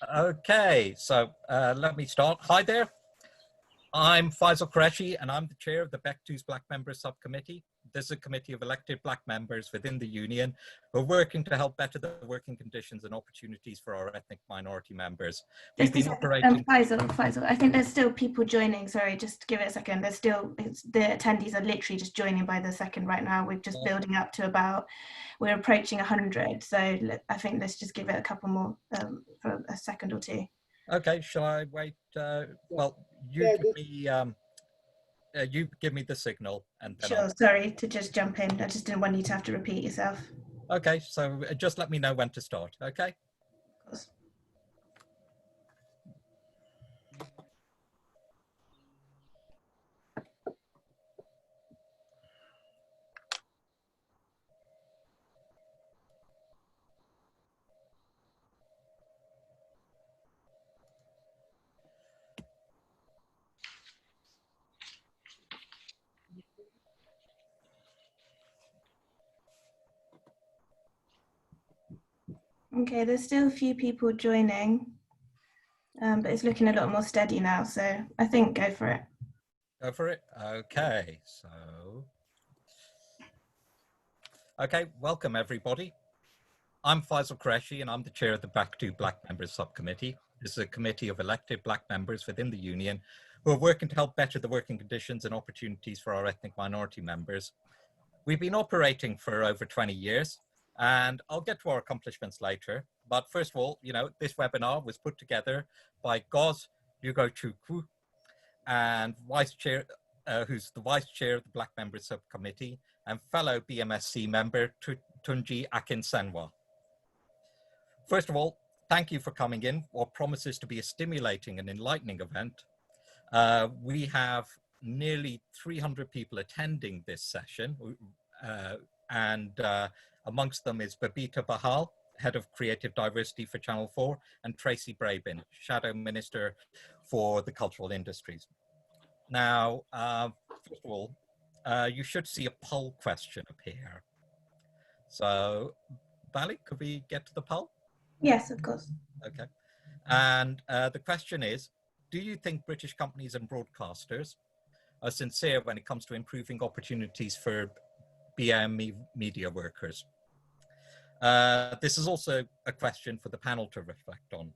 Okay, so let me start. Hi there. I'm Faisal Qureshi, and I'm the chair of the Bectu's Black Members Subcommittee. This is a committee of elected Black members within the union who are working to help better the working conditions and opportunities for our ethnic minority members. We've been operating. Faisal, I think there's still people joining. Sorry, just give it a second. There's still, the attendees are literally just joining by the second right now. We're just building up to about, we're approaching 100. So I think let's just give it a couple more for a second or two. Okay, shall I wait? Well, you give me the signal, and then sure. Sorry to just jump in. I just didn't want you to have to repeat yourself. Okay, so just let me know when to start. Okay. Of course. Okay, there's still a few people joining, but it's looking a lot more steady now. So I think go for it. Go for it. Okay, so. Okay, welcome everybody. I'm Faisal Qureshi, and I'm the chair of the Bectu Black Members Subcommittee. This is a committee of elected Black members within the union who are working to help better the working conditions and opportunities for our ethnic minority members. We've been operating for over 20 years, and I'll get to our accomplishments later. But first of all, this webinar was put together by Goz Ugochukwu, and vice chair, who's the vice chair of the Black Members Subcommittee, and fellow BMSC member Tunji Akinsenwa. First of all, thank you for coming in what promises to be a stimulating and enlightening event. We have nearly 300 people attending this session, and amongst them is Babita Bahal, Head of Creative Diversity for Channel 4, and Tracy Brabin, Shadow Minister for the Cultural Industries. Now, first of all, you should see a poll question appear. So, Bali, could we get to the poll? Yes, of course. Okay. And the question is, do you think British companies and broadcasters are sincere when it comes to improving opportunities for BAME media workers? This is also a question for the panel to reflect on.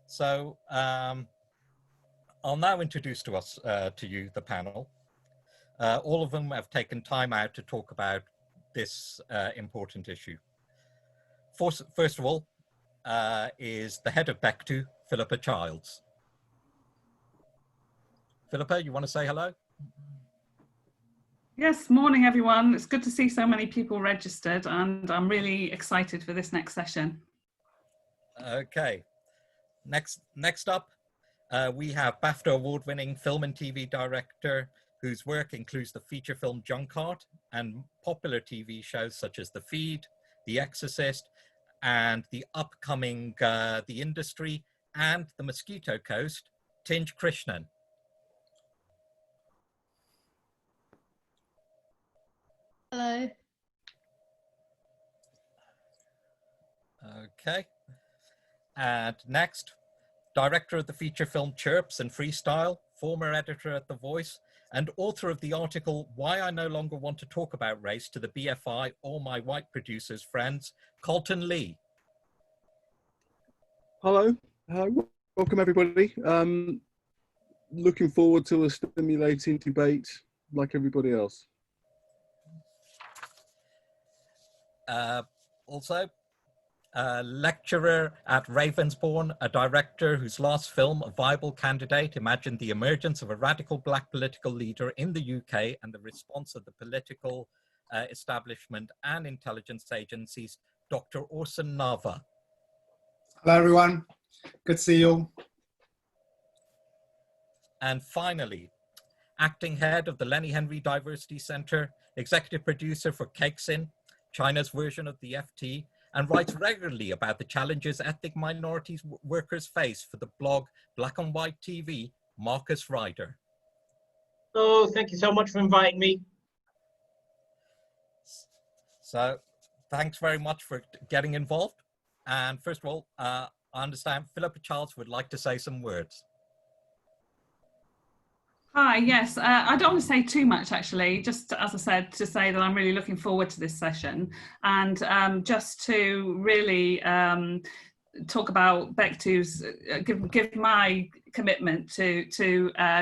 So I'll now introduce to you the panel. All of them have taken time out to talk about this important issue. First of all, is the head of Bectu, Philippa Childs. Philippa, you want to say hello? Yes, morning everyone. It's good to see so many people registered, and I'm really excited for this next session. Okay, next up, we have BAFTA award-winning film and TV director whose work includes the feature film Junkheart and popular TV shows such as The Feed, The Exorcist, and the upcoming The Industry and The Mosquito Coast, Tinge Krishnan. Hello. Okay. And next, director of the feature film Chirps and Freestyle, former editor at The Voice, and author of the article Why I No Longer Want to Talk About Race to the BFI, All My White Producers Friends, Kolton Lee. Hello, welcome everybody. Looking forward to a stimulating debate like everybody else. Also, a lecturer at Ravensbourne, a director whose last film, A Viable Candidate, imagined the emergence of a radical Black political leader in the UK and the response of the political establishment and intelligence agencies, Dr. Orson Nava. Hello everyone, good to see you all. And finally, acting head of the Lenny Henry Diversity Center, executive producer for Cakesin, China's version of the FT, and writes regularly about the challenges ethnic minorities workers face for the blog Blackonwhite TV, Marcus Ryder. Oh, thank you so much for inviting me. So thanks very much for getting involved. And first of all, I understand Philippa Charles would like to say some words. Hi, yes, I don't want to say too much actually, just as I said, to say that I'm really looking forward to this session, and just to really talk about Bectu's, give my commitment to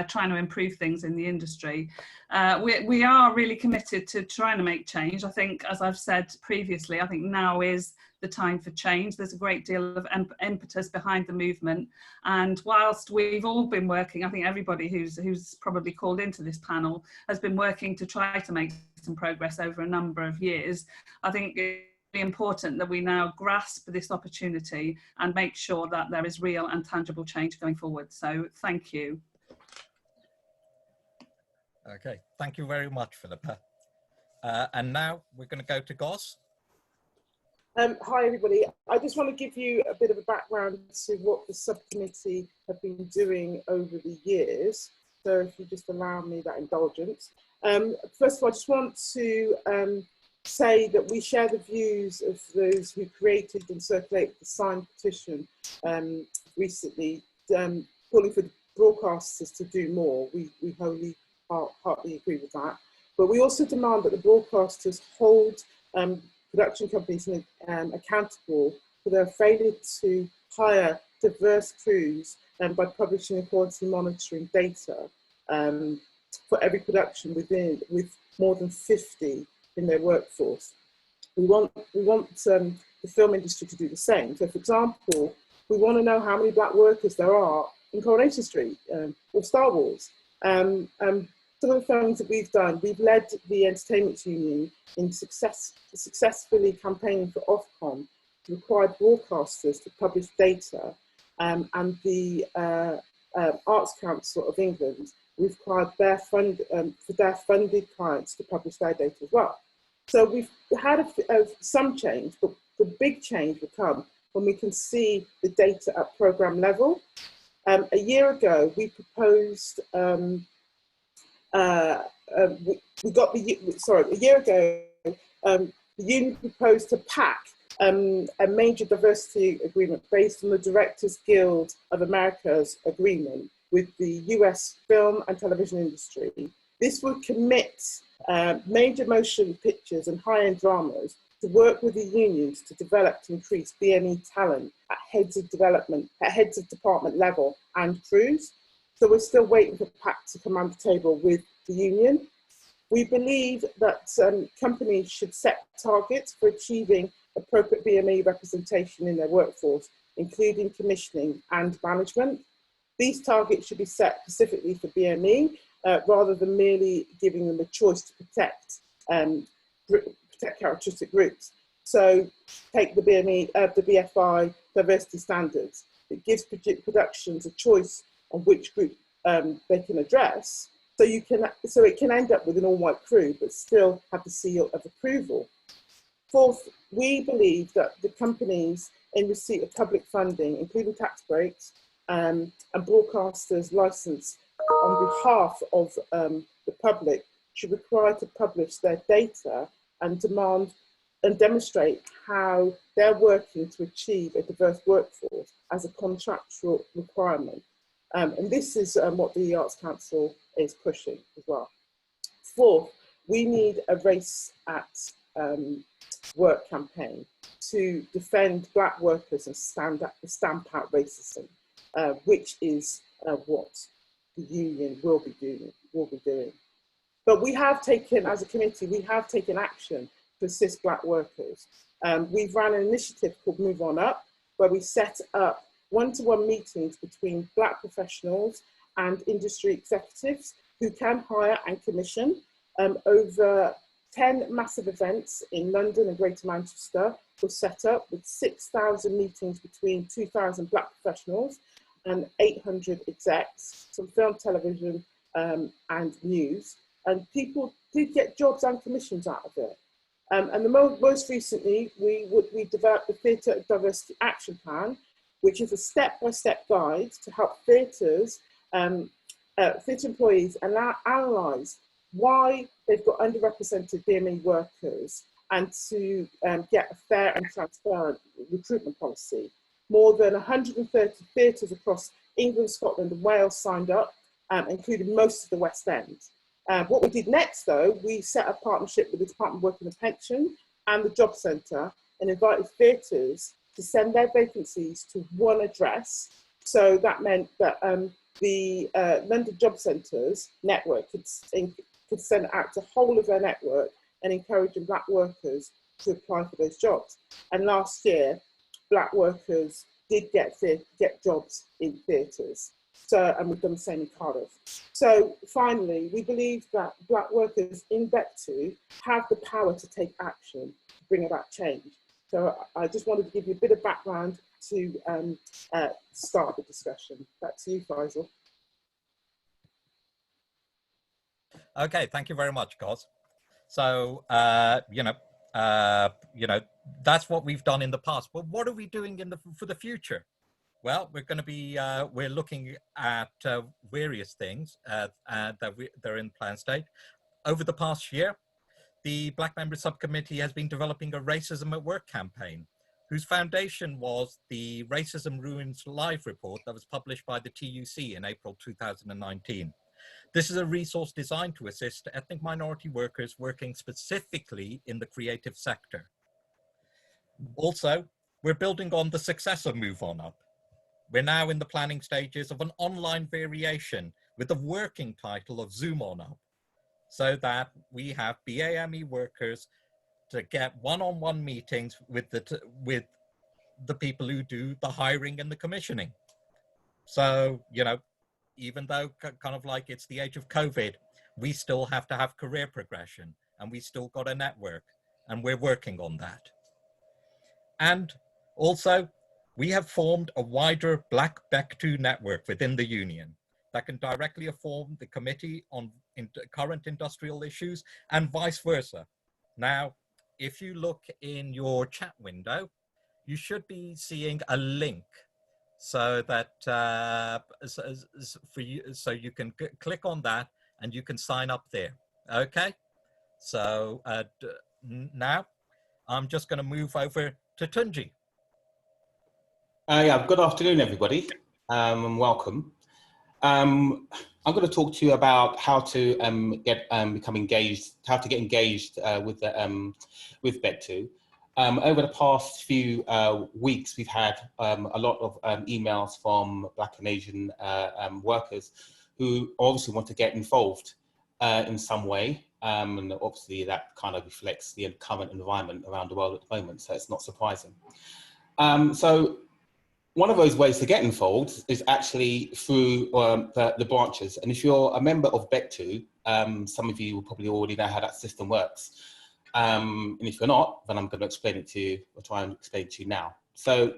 trying to improve things in the industry. We are really committed to trying to make change. I think, as I've said previously, I think now is the time for change. There's a great deal of impetus behind the movement, and whilst we've all been working, I think everybody who's probably called into this panel has been working to try to make some progress over a number of years. I think it's really important that we now grasp this opportunity and make sure that there is real and tangible change going forward. So thank you. Okay, thank you very much, Philippa. And now we're going to go to Goz. Hi everybody, I just want to give you a bit of a background to what the subcommittee have been doing over the years. So if you just allow me that indulgence. First of all, I just want to say that we share the views of those who created and circulated the signed petition recently, calling for broadcasters to do more. We wholly, heartily agree with that. But we also demand that the broadcasters hold production companies accountable for their failure to hire diverse crews by publishing and quality monitoring data for every production with more than 50 in their workforce. We want the film industry to do the same. So, for example, we want to know how many black workers there are in Coronation Street or Star Wars. Some of the things that we've done, we've led the Entertainment Union in successfully campaigning for Ofcom to require broadcasters to publish data, and the Arts Council of England required their funded clients to publish their data as well. So we've had some change, but the big change will come when we can see the data at programme level. A year ago, we proposed. A year ago, the union proposed to pack a major diversity agreement based on the Directors Guild of America's agreement with the US film and television industry. This would commit major motion pictures and high-end dramas to work with the unions to develop to increase BME talent at heads of department level and crews. So we're still waiting for PAC to come on the table with the union. We believe that companies should set targets for achieving appropriate BME representation in their workforce, including commissioning and management. These targets should be set specifically for BME, rather than merely giving them a choice to protect characteristic groups. So take the BME, the BFI diversity standards. It gives productions a choice on which group they can address, so it can end up with an all-white crew, but still have the seal of approval. Fourth, we believe that the companies in receipt of public funding, including tax breaks, and broadcasters licensed on behalf of the public, should require to publish their data and demand and demonstrate how they're working to achieve a diverse workforce as a contractual requirement. And this is what the Arts Council is pushing as well. Fourth, we need a Race at Work campaign to defend black workers and stamp out racism, which is what the union will be doing. But we have taken, as a committee, we have taken action to assist black workers. We've run an initiative called Move On Up, where we set up one-to-one meetings between black professionals and industry executives who can hire and commission. Over 10 massive events in London and Greater Manchester were set up with 6,000 meetings between 2,000 black professionals and 800 execs from film, television, and news. And people did get jobs and commissions out of it. And most recently, we developed the Theatre Diversity Action Plan, which is a step-by-step guide to help theatre employees analyse why they've got underrepresented BME workers and to get a fair and transparent recruitment policy. more than 130 theatres across England, Scotland and Wales signed up, including most of the West End. What we did next, though, we set a partnership with the Department of Work and Pension and the Job Centre and invited theatres to send their vacancies to one address. So that meant that the London Job Centre's network could send it out to the whole of their network and encouraging Black workers to apply for those jobs. And last year, Black workers did get jobs in theatres. So, and we've done the same in Cardiff. So finally, we believe that Black workers in Bectu have the power to take action to bring about change. So I just wanted to give you a bit of background to start the discussion. Back to you, Faisal. Okay, thank you very much, Goz. So, you know, that's what we've done in the past. But what are we doing for the future? Well, we're going to be, we're looking at various things that they're in plan state. Over the past year, the Black Members Subcommittee has been developing a Racism at Work campaign, whose foundation was the Racism Ruins Live report that was published by the TUC in April 2019. This is a resource designed to assist ethnic minority workers working specifically in the creative sector. Also, we're building on the success of Move On Up. We're now in the planning stages of an online variation with the working title of Zoom On Up, so that we have BAME workers to get one-on-one meetings with the people who do the hiring and the commissioning. So, you know, even though kind of like it's the age of COVID, we still have to have career progression and we still got a network and we're working on that. And also, we have formed a wider Black Bectu network within the union that can directly inform the committee on current industrial issues and vice versa. Now, if you look in your chat window, you should be seeing a link so that so you can click on that and you can sign up there. Okay, so now I'm just going to move over to Tinge. Yeah, good afternoon, everybody, and welcome. I'm going to talk to you about how to become engaged, how to get engaged with Bectu. Over the past few weeks, we've had a lot of emails from Black and Asian workers who obviously want to get involved in some way. And obviously that kind of reflects the current environment around the world at the moment, so it's not surprising. So one of those ways to get involved is actually through the branches. And if you're a member of Bectu, some of you will probably already know how that system works. And if you're not, then I'm going to explain it to you, or try and explain it to you now. So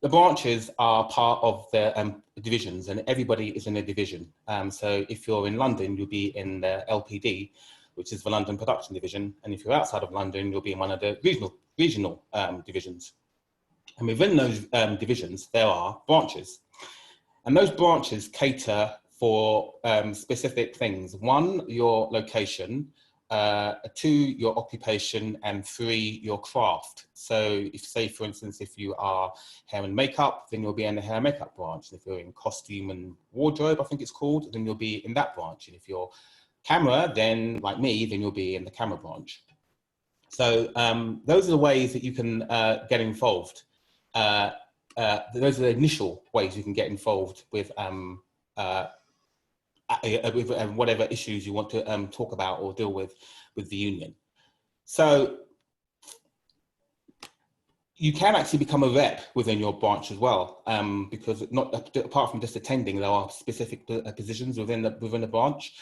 the branches are part of the divisions, and everybody is in a division. So if you're in London, you'll be in the LPD, which is the London Production Division. And if you're outside of London, you'll be in one of the regional divisions. And within those divisions, there are branches. And those branches cater for specific things. 1, your location, 2, your occupation, and 3, your craft. So if, say, for instance, if you are hair and makeup, then you'll be in the hair and makeup branch. And if you're in costume and wardrobe, I think it's called, then you'll be in that branch. And if you're camera, then like me, then you'll be in the camera branch. So those are the ways that you can get involved. Those are the initial ways you can get involved with whatever issues you want to talk about or deal with the union. So you can actually become a rep within your branch as well, because apart from just attending, there are specific positions within the branch.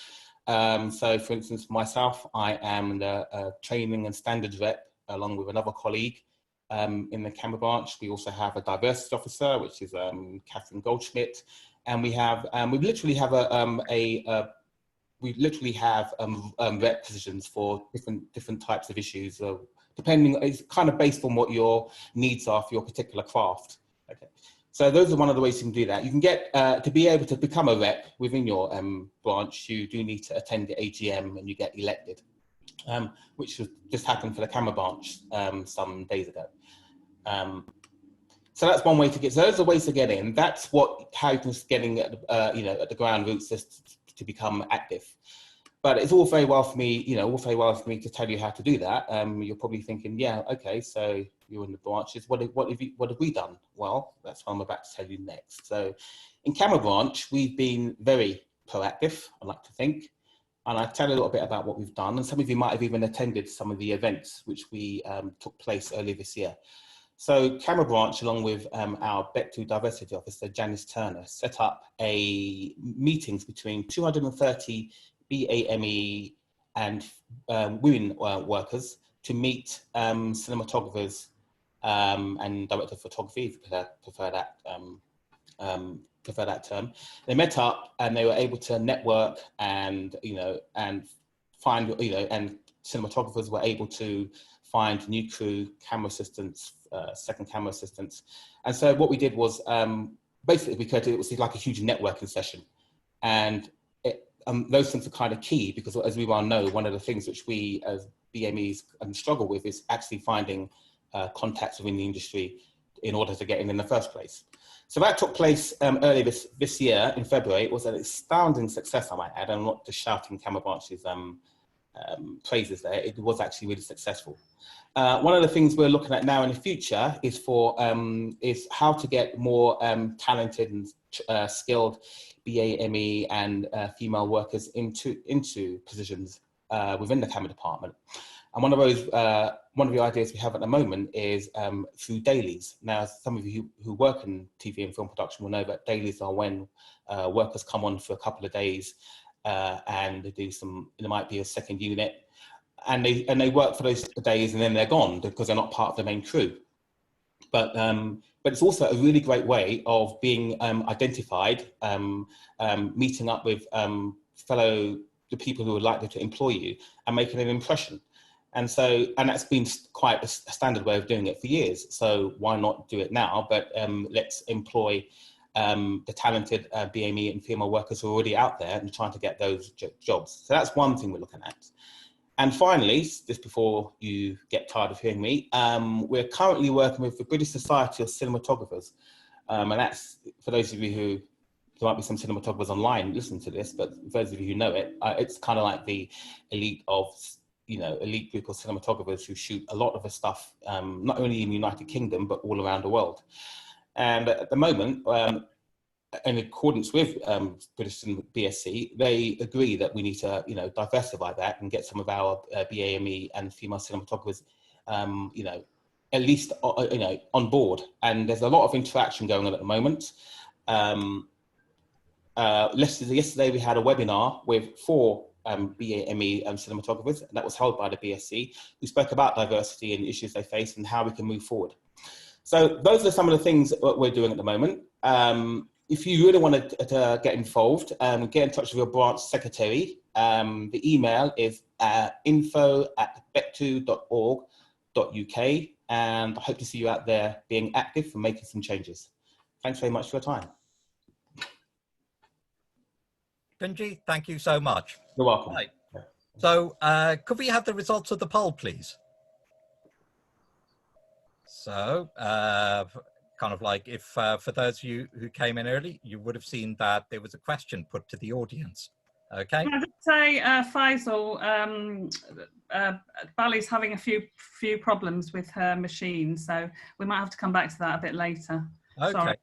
So for instance, myself, I am the training and standards rep along with another colleague. In the camera branch. We also have a diversity officer, which is Catherine Goldschmidt, and we literally have rep positions for different types of issues, depending. It's kind of based on what your needs are for your particular craft. Okay, so those are one of the ways you can do that. You can get to be able to become a rep within your branch. You do need to attend the AGM and you get elected. Which just happened for the camera branch some days ago. So that's one way to get. So those are ways to get in. That's how you're getting at at the ground roots just to become active. But it's all very well for me, to tell you how to do that. You're probably thinking, yeah, okay, so you're in the branches. What have we done? Well, that's what I'm about to tell you next. So in Camera Branch, we've been very proactive, I like to think. And I'll tell you a little bit about what we've done. And some of you might have even attended some of the events which we took place earlier this year. So Camera Branch, along with our Bectu Diversity Officer, Janice Turner, set up meetings between 230 BAME and women workers to meet cinematographers and director of photography, if you prefer that term. They met up and they were able to network and find and cinematographers were able to find new crew, camera assistants, second camera assistants. And so what we did was basically it was like a huge networking session. And those things are kind of key because, as we well know, one of the things which we as BMEs struggle with is actually finding contacts within the industry in order to get in the first place. So that took place earlier this year in February. It was an astounding success, I might add. I'm not just shouting Camera Branch's praises there. It was actually really successful. One of the things we're looking at now in the future is how to get more talented and skilled BAME and female workers into positions within the camera department. And one of the ideas we have at the moment is through dailies. Now, some of you who work in TV and film production will know that dailies are when workers come on for a couple of days and they do there might be a second unit, and they work for those days and then they're gone because they're not part of the main crew. But it's also a really great way of being identified, meeting up with the people who are likely to employ you and making an impression. And that's been quite a standard way of doing it for years. So why not do it now? But let's employ the talented BAME and female workers who are already out there and trying to get those jobs. So that's one thing we're looking at. And finally, just before you get tired of hearing me, we're currently working with the British Society of Cinematographers. And that's, for those of you who, there might be some cinematographers online listening to this, but for those of you who know it, it's kind of like the elite group of cinematographers who shoot a lot of the stuff, not only in the United Kingdom, but all around the world. And at the moment, in accordance with British BSc, they agree that we need to, diversify that and get some of our BAME and female cinematographers, at least, on board. And there's a lot of interaction going on at the moment. Yesterday we had a webinar with 4 BAME cinematographers, and that was held by the BSc, who spoke about diversity and issues they face and how we can move forward. So those are some of the things that we're doing at the moment. If you really want to get involved, get in touch with your branch secretary. The email is info@bectu.org.uk, and I hope to see you out there being active and making some changes. Thanks very much for your time. Tinge, thank you so much. You're welcome. Right. So could we have the results of the poll, please? So kind of like if for those of you who came in early, you would have seen that there was a question put to the audience. Okay. Can I just say, Faisal, Bally's having a few problems with her machine, so we might have to come back to that a bit later. Okay. Sorry.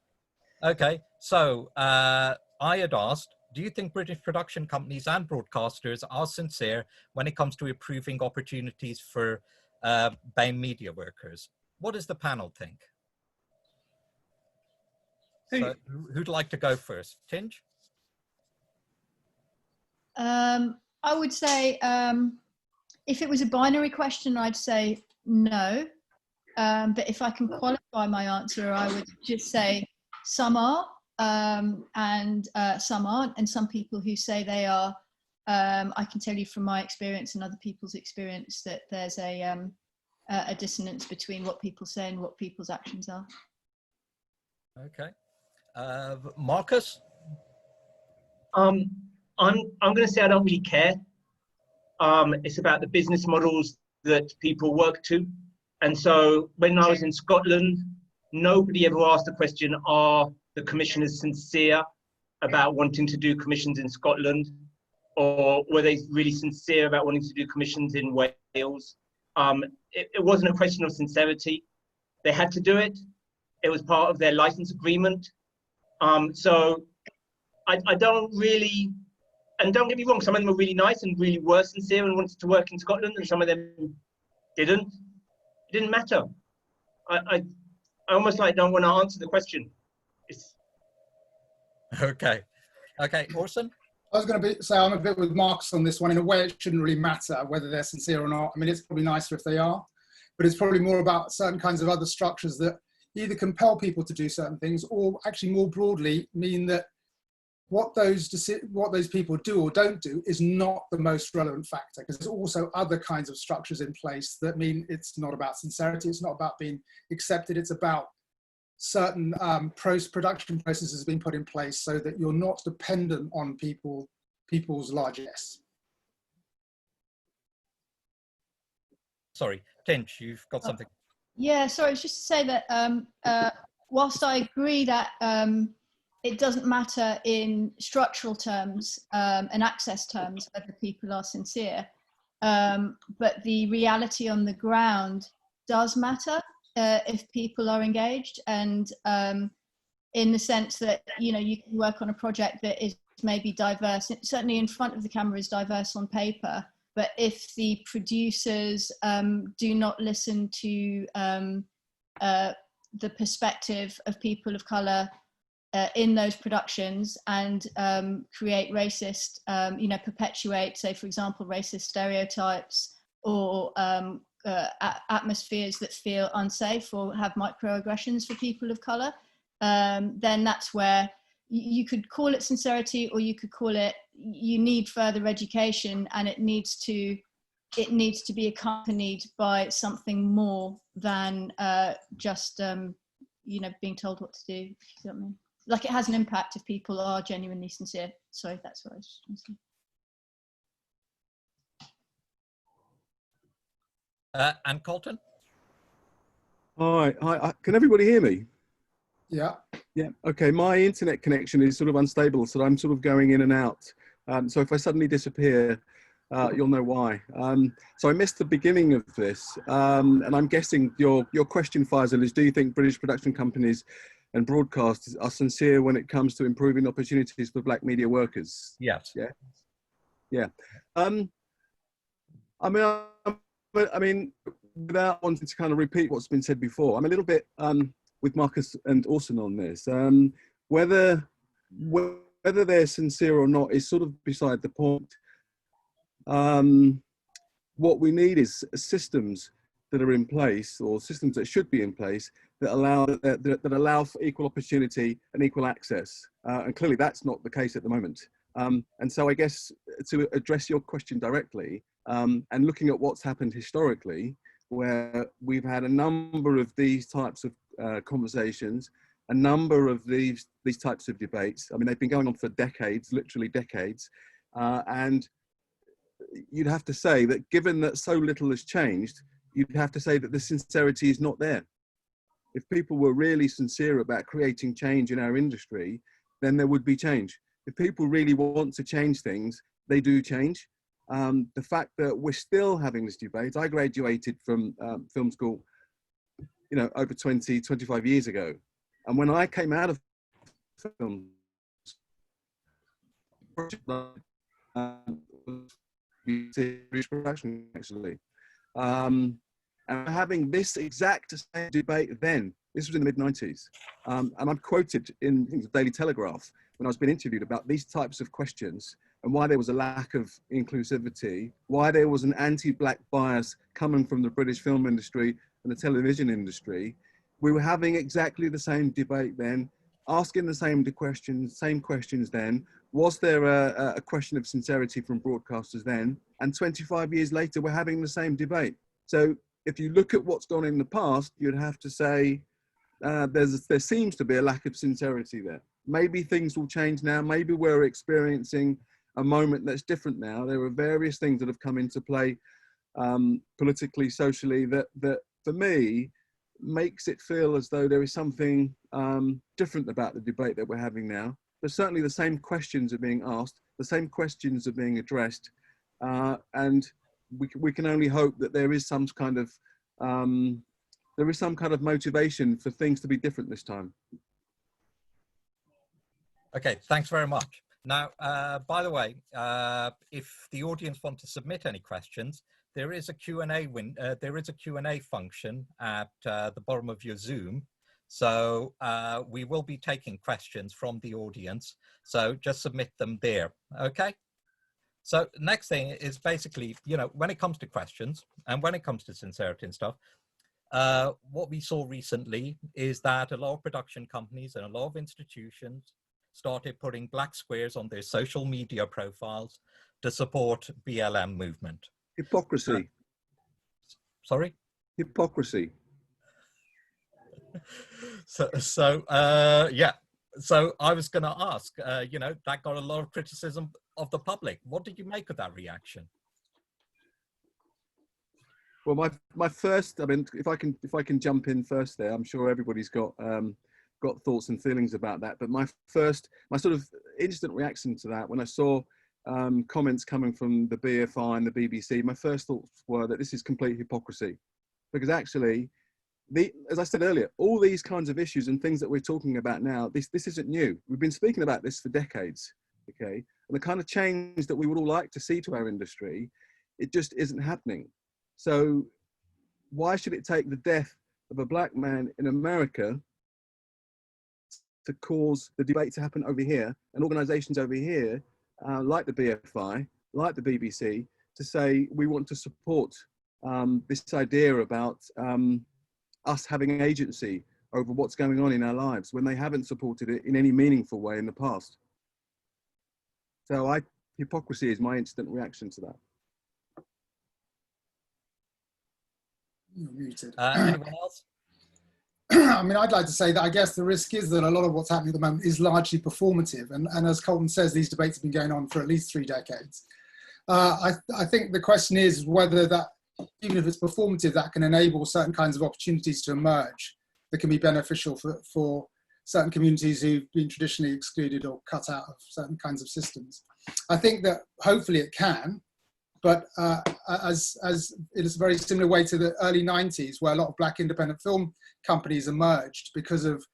Okay. So I had asked, do you think British production companies and broadcasters are sincere when it comes to improving opportunities for BAME media workers? What does the panel think? So who'd like to go first? Tinge? I would say if it was a binary question, I'd say no. But if I can qualify my answer, I would just say some are and some aren't. And some people who say they are, I can tell you from my experience and other people's experience that there's a dissonance between what people say and what people's actions are. Okay. Marcus? I'm going to say I don't really care. It's about the business models that people work to. And so when I was in Scotland, nobody ever asked the question, are the commissioners sincere about wanting to do commissions in Scotland? Or were they really sincere about wanting to do commissions in Wales? It wasn't a question of sincerity. They had to do it. It was part of their license agreement. So I don't really, and don't get me wrong, some of them were really nice and really were sincere and wanted to work in Scotland, and some of them didn't. It didn't matter. I almost like don't want to answer the question. Okay. Okay, Orson? I was going to say I'm a bit with Marcus on this one. In a way, it shouldn't really matter whether they're sincere or not. I mean, it's probably nicer if they are, but it's probably more about certain kinds of other structures that either compel people to do certain things or actually more broadly mean that what those people do or don't do is not the most relevant factor, because there's also other kinds of structures in place that mean it's not about sincerity, it's not about being accepted, it's about certain production processes being put in place so that you're not dependent on people's largesse. Sorry, Tinge, you've got something. Yeah, sorry, it's just to say that whilst I agree that it doesn't matter in structural terms and access terms whether people are sincere, but the reality on the ground does matter if people are engaged, and in the sense that, you know, you can work on a project that is maybe diverse, certainly in front of the camera is diverse on paper, but if the producers do not listen to the perspective of people of colour in those productions and create racist, you know, perpetuate, say, for example, racist stereotypes or atmospheres that feel unsafe or have microaggressions for people of colour, then that's where you could call it sincerity, or you could call it, you need further education, and it needs to be accompanied by something more than just you know, being told what to do. You know what I mean? Like, it has an impact if people are genuinely sincere. Sorry, that's what I was trying to say. And Kolton? Hi, can everybody hear me? Yeah. Yeah, okay, my internet connection is sort of unstable, so I'm sort of going in and out. So if I suddenly disappear, you'll know why. So I missed the beginning of this, and I'm guessing your question, Faisal, is do you think British production companies and broadcasters are sincere when it comes to improving opportunities for black media workers? Yes. Yeah. Yeah. I mean, without wanting to kind of repeat what's been said before, I'm a little bit with Marcus and Orson on this. Whether they're sincere or not is sort of beside the point. What we need is systems that are in place, or systems that should be in place, that allow for equal opportunity and equal access. And clearly that's not the case at the moment. And so I guess to address your question directly, and looking at what's happened historically, where we've had a number of these types of conversations, a number of these types of debates. I mean, they've been going on for decades, literally decades. And you'd have to say that given that so little has changed, you'd have to say that the sincerity is not there. If people were really sincere about creating change in our industry, then there would be change. If people really want to change things, they do change. The fact that we're still having this debate, I graduated from film school, you know, over 25 years ago. And when I came out of film, production actually, and having this exact same debate then, this was in the mid-90s, and I'm quoted in the Daily Telegraph when I was being interviewed about these types of questions and why there was a lack of inclusivity, why there was an anti-black bias coming from the British film industry and the television industry. We were having exactly the same debate then, asking the same questions then. Was there a question of sincerity from broadcasters then? And 25 years later, we're having the same debate. So if you look at what's gone in the past, you'd have to say there seems to be a lack of sincerity there. Maybe things will change now. Maybe we're experiencing a moment that's different now. There are various things that have come into play politically, socially, that for me makes it feel as though there is something different about the debate that we're having now. But certainly the same questions are being asked, the same questions are being addressed, and we can only hope that there is some kind of motivation for things to be different this time. Okay, thanks very much. Now, by the way, if the audience want to submit any questions, there is a Q&A function at the bottom of your Zoom. So we will be taking questions from the audience. So just submit them there. Okay. So next thing is basically, you know, when it comes to questions and when it comes to sincerity and stuff, what we saw recently is that a lot of production companies and a lot of institutions started putting black squares on their social media profiles to support BLM movement. Hypocrisy. Sorry? Hypocrisy. Yeah. So I was going to ask, you know, that got a lot of criticism of the public. What did you make of that reaction? Well, my first, I mean, if I can jump in first there, I'm sure everybody's got thoughts and feelings about that. But my sort of instant reaction to that, when I saw comments coming from the BFI and the BBC, my first thoughts were that this is complete hypocrisy, because actually, as I said earlier, all these kinds of issues and things that we're talking about now, this isn't new. We've been speaking about this for decades, okay? And the kind of change that we would all like to see to our industry, it just isn't happening. So why should it take the death of a black man in America to cause the debate to happen over here, and organizations over here, like the BFI, like the BBC, to say we want to support this idea about us having agency over what's going on in our lives when they haven't supported it in any meaningful way in the past. So hypocrisy is my instant reaction to that. You're muted. Anyone else? I mean, I'd like to say that I guess the risk is that a lot of what's happening at the moment is largely performative. And as Kolton says, these debates have been going on for at least 3 decades. I think the question is whether that, even if it's performative, that can enable certain kinds of opportunities to emerge that can be beneficial for certain communities who've been traditionally excluded or cut out of certain kinds of systems. I think that hopefully it can, but as it is a very similar way to the early 90s, where a lot of black independent film companies emerged because of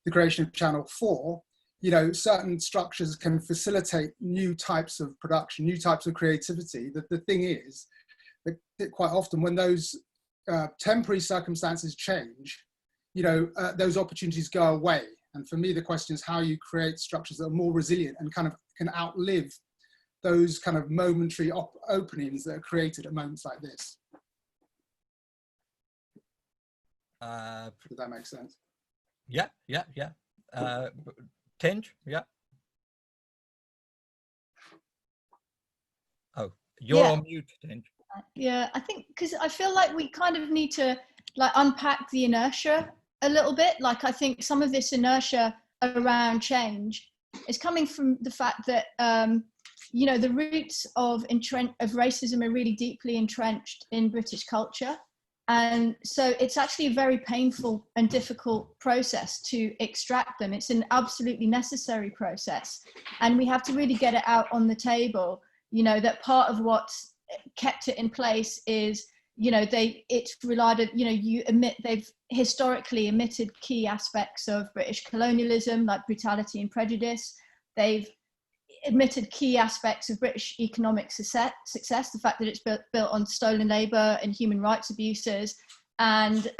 the creation of Channel 4, you know, certain structures can facilitate new types of production, new types of creativity. The thing is that quite often when those temporary circumstances change, you know, those opportunities go away. And for me, the question is how you create structures that are more resilient and kind of can outlive those kind of momentary openings that are created at moments like this. Does that make sense? Yeah. Tinge, yeah. Oh, you're on mute, Tinge. Yeah, I think because I feel like we kind of need to like unpack the inertia a little bit. Like I think some of this inertia around change is coming from the fact that you know, the roots of racism are really deeply entrenched in British culture. And so it's actually a very painful and difficult process to extract them. It's an absolutely necessary process. And we have to really get it out on the table, you know, that part of what's kept it in place is, you know, it's relied, you know, they've historically omitted key aspects of British colonialism, like brutality and prejudice. They've admitted key aspects of British economic success, the fact that it's built on stolen labour and human rights abuses, and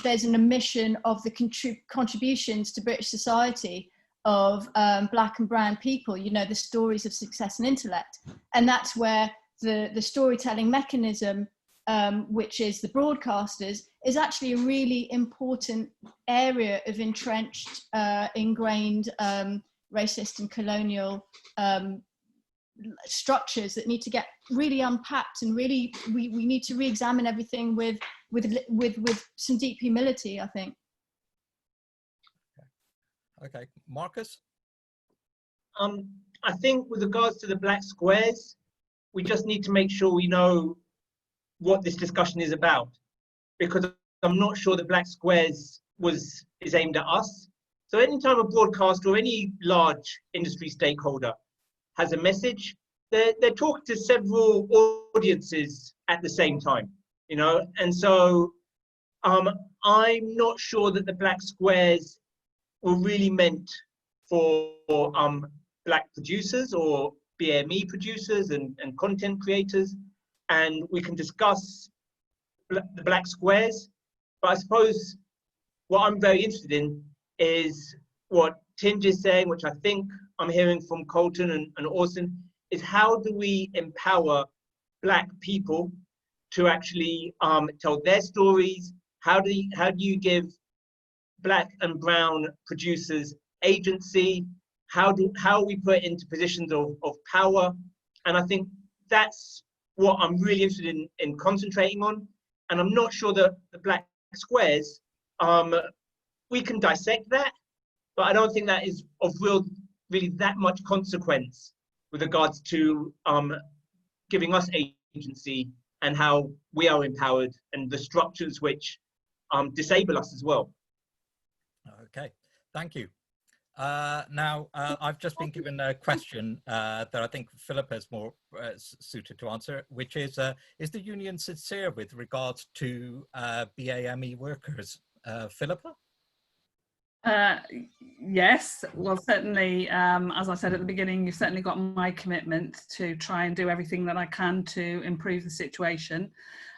there's an omission of the contributions to British society of black and brown people, you know, the stories of success and intellect. And that's where the storytelling mechanism, which is the broadcasters, is actually a really important area of entrenched, ingrained racist and colonial structures that need to get really unpacked, and really we need to re-examine everything with some deep humility, I think. Okay, Marcus? I think with regards to the black squares, we just need to make sure we know what this discussion is about, because I'm not sure that Black Squares is aimed at us. So anytime a broadcaster or any large industry stakeholder has a message, they're talking to several audiences at the same time, you know? And so I'm not sure that the Black Squares were really meant for Black producers or BAME producers and content creators. And we can discuss the Black Squares, but I suppose what I'm very interested in is what Tinge is saying, which I think I'm hearing from Kolton and Orson, is how do we empower Black people to actually tell their stories? How do you give Black and brown producers agency? How we put into positions of power? And I think that's what I'm really interested in concentrating on. And I'm not sure that the Black Squares, we can dissect that, but I don't think that is of really that much consequence with regards to giving us agency and how we are empowered and the structures which disable us as well. Okay, thank you. Now, I've just been given a question that I think Philippa is more suited to answer, which is the union sincere with regards to BAME workers? Philippa? Yes, well, certainly, as I said at the beginning, you've certainly got my commitment to try and do everything that I can to improve the situation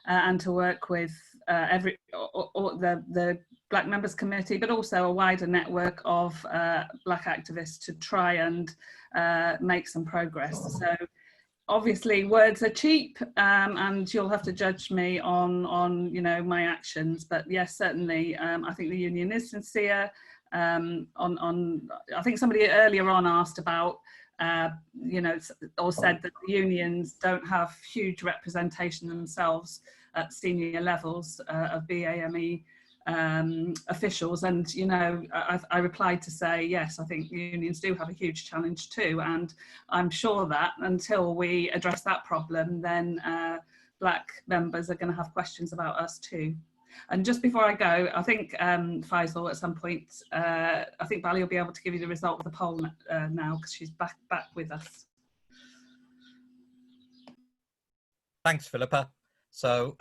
and to work with the Black Members Committee, but also a wider network of Black activists to try and make some progress. So obviously words are cheap, and you'll have to judge me on you know, my actions, but yes, certainly I think the union is sincere. I think somebody earlier on asked about you know, or said that the unions don't have huge representation themselves at senior levels of BAME officials, and you know, I replied to say yes, I think unions do have a huge challenge too, and I'm sure that until we address that problem, then Black members are going to have questions about us too. And just before I go, I think Faisal at some point, I think Bally will be able to give you the result of the poll now, because she's back with us. Thanks, Philippa. So,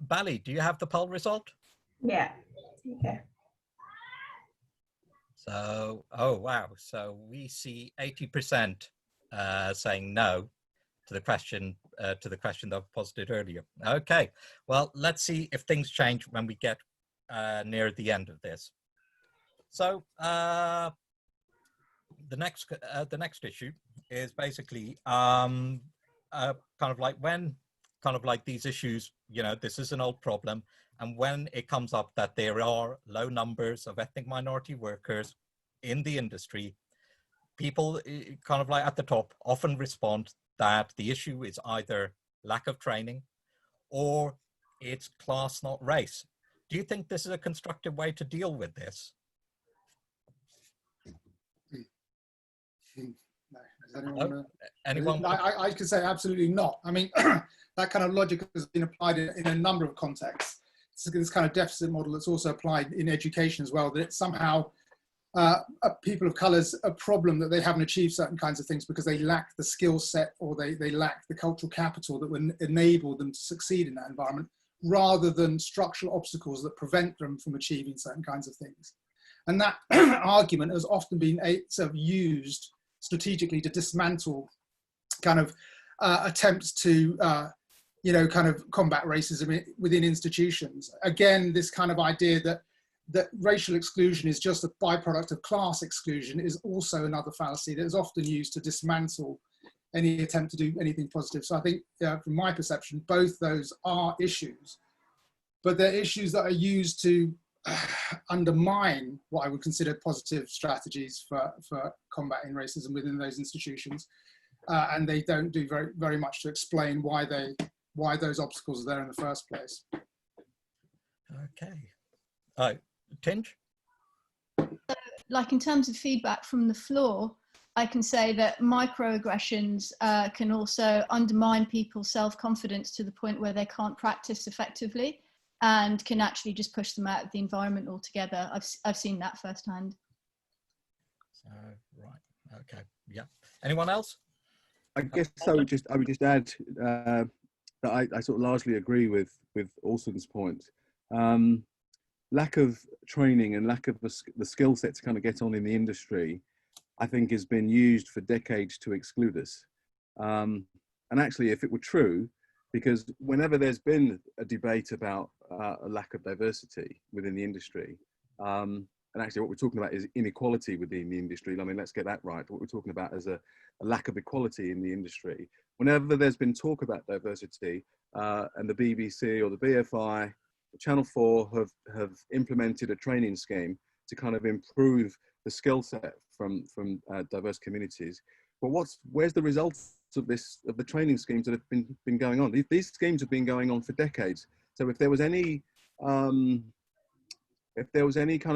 Bally, do you have the poll result? Yeah. Okay. So, oh wow! So we see 80% saying no to the question that I posited earlier. Okay, well, let's see if things change when we get near the end of this. So the next issue is basically kind of like when these issues, you know, this is an old problem, and when it comes up that there are low numbers of ethnic minority workers in the industry, people kind of like at the top often respond that the issue is either lack of training or it's class, not race. Do you think this is a constructive way to deal with this? No, anyone? I could say absolutely not. I mean, that kind of logic has been applied in a number of contexts. It's this kind of deficit model that's also applied in education as well, that it's somehow people of colour's a problem that they haven't achieved certain kinds of things because they lack the skill set or they lack the cultural capital that would enable them to succeed in that environment, rather than structural obstacles that prevent them from achieving certain kinds of things. And that argument has often been sort of used strategically to dismantle kind of attempts to you know, kind of combat racism within institutions. Again, this kind of idea that racial exclusion is just a byproduct of class exclusion is also another fallacy that is often used to dismantle any attempt to do anything positive. So I think, from my perception, both those are issues, but they're issues that are used to undermine what I would consider positive strategies for combating racism within those institutions. And they don't do very, very much to explain why those obstacles are there in the first place. Okay. Tinge? Like in terms of feedback from the floor, I can say that microaggressions can also undermine people's self-confidence to the point where they can't practice effectively. and can actually just push them out of the environment altogether. I've seen that firsthand. So, right, okay, yeah. Anyone else? I guess I would just add that I sort of largely agree with Orson's point. Lack of training and lack of the skill set to kind of get on in the industry, I think, has been used for decades to exclude us. And actually, if it were true, because whenever there's been a debate about a lack of diversity within the industry, and actually what we're talking about is inequality within the industry. I mean, let's get that right. What we're talking about is a lack of equality in the industry. Whenever there's been talk about diversity, and the BBC or the BFI, Channel 4 have implemented a training scheme to kind of improve the skill set from diverse communities. But where's the results of the training schemes that have been going on? These schemes have been going on for decades. So if there was any kind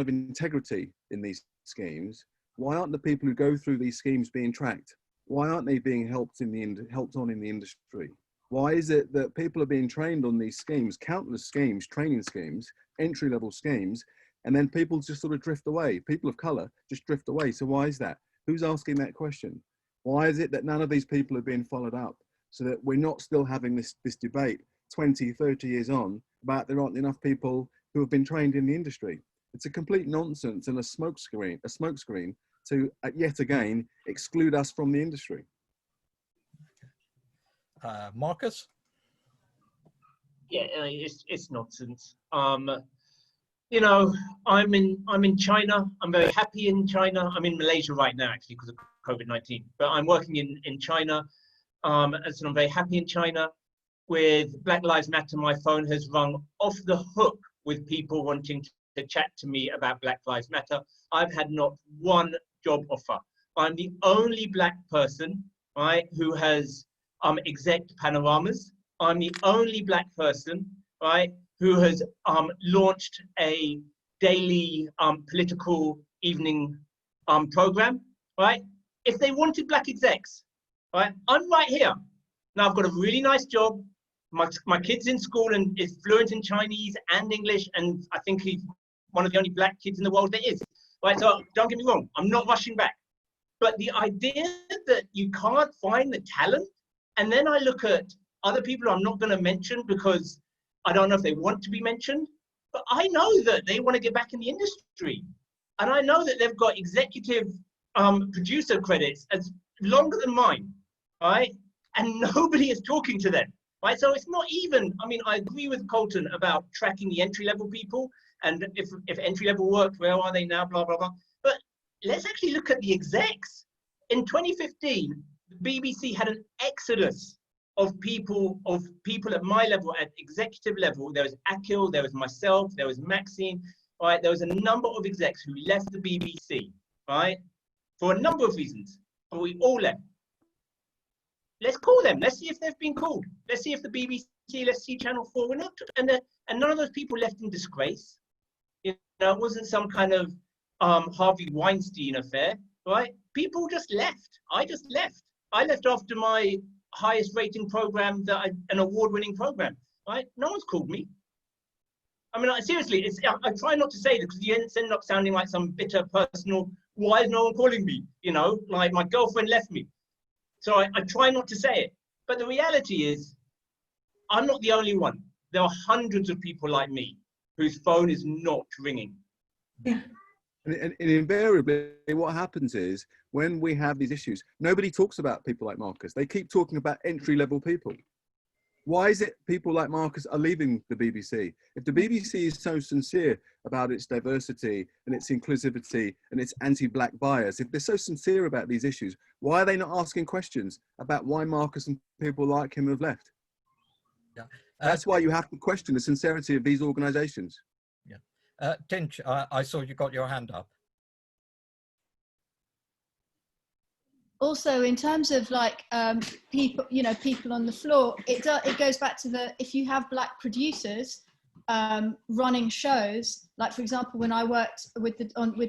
of integrity in these schemes, why aren't the people who go through these schemes being tracked? Why aren't they being helped on in the industry? Why is it that people are being trained on these schemes, countless schemes, training schemes, entry-level schemes, and then people just sort of drift away? People of colour just drift away. So why is that? Who's asking that question? Why is it that none of these people are being followed up, so that we're not still having this debate 20, 30 years on about there aren't enough people who have been trained in the industry? It's a complete nonsense and a smokescreen to yet again exclude us from the industry. Marcus? Yeah, it's nonsense. You know, I'm in China. I'm very happy in China. I'm in Malaysia right now, actually, because of COVID-19. But I'm working in China, and so I'm very happy in China. With Black Lives Matter, my phone has rung off the hook with people wanting to chat to me about Black Lives Matter. I've had not one job offer. I'm the only black person, right, who has exec panoramas. I'm the only black person, right, who has launched a daily political evening program, right? If they wanted black execs, right, I'm right here. Now I've got a really nice job. My kid's in school and is fluent in Chinese and English, and I think he's one of the only black kids in the world there is, right? So don't get me wrong, I'm not rushing back. But the idea that you can't find the talent, and then I look at other people I'm not going to mention because I don't know if they want to be mentioned, but I know that they want to get back in the industry. And I know that they've got executive producer credits as longer than mine, right? And nobody is talking to them, right? So it's not even, I mean, I agree with Kolton about tracking the entry-level people, and if entry-level worked, where are they now, blah, blah, blah. But let's actually look at the execs. In 2015, the BBC had an exodus of people at my level, at executive level. There was Akil, there was myself, there was Maxine, right? There was a number of execs who left the BBC, right? For a number of reasons, but we all left. Let's call them. Let's see if they've been called. Let's see if the BBC, let's see Channel 4. We're not, and none of those people left in disgrace. You know, it wasn't some kind of Harvey Weinstein affair, right? People just left. I just left. I left after my highest rating program, an award-winning program, right? No one's called me. I mean, seriously, I try not to say this because you end up sounding like some bitter personal, why is no one calling me? You know, like my girlfriend left me. So I try not to say it. But the reality is, I'm not the only one. There are hundreds of people like me whose phone is not ringing. Yeah. And invariably, what happens is when we have these issues, nobody talks about people like Marcus. They keep talking about entry-level people. Why is it people like Marcus are leaving the BBC? If the BBC is so sincere about its diversity and its inclusivity and its anti-black bias, if they're so sincere about these issues, why are they not asking questions about why Marcus and people like him have left? Yeah. That's why you have to question the sincerity of these organisations. Yeah. Tinge, I saw you got your hand up. Also, in terms of like people, you know, people on the floor, it goes back to if you have black producers running shows, like for example, when I worked with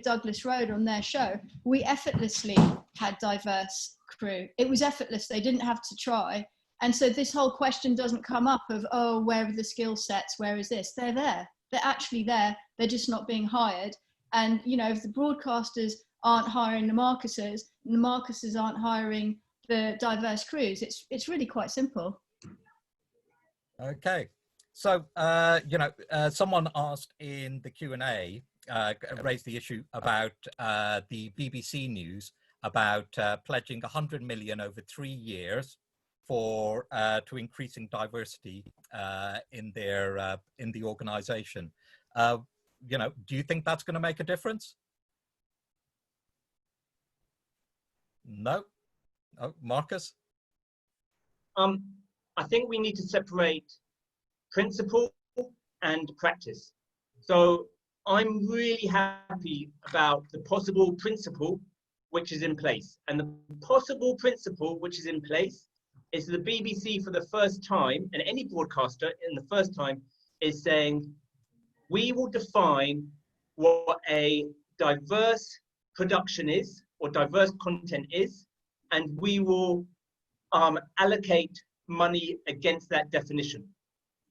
Douglas Road on their show, we effortlessly had diverse crew. It was effortless. They didn't have to try. And so this whole question doesn't come up of, oh, where are the skill sets? Where is this? They're there. They're actually there. They're just not being hired. And, you know, if the broadcasters aren't hiring the Marcuses aren't hiring the diverse crews, it's really quite simple. Okay. So, you know, someone asked in the Q&A, raised the issue about the BBC News about pledging 100 million over 3 years for to increasing diversity in the organisation. You know, do you think that's going to make a difference? No. Oh, Marcus? I think we need to separate principle and practice. So I'm really happy about the possible principle which is in place. And the possible principle which is in place is the BBC for the first time, and any broadcaster in the first time, is saying, we will define what a diverse production is, or diverse content is, and we will allocate money against that definition,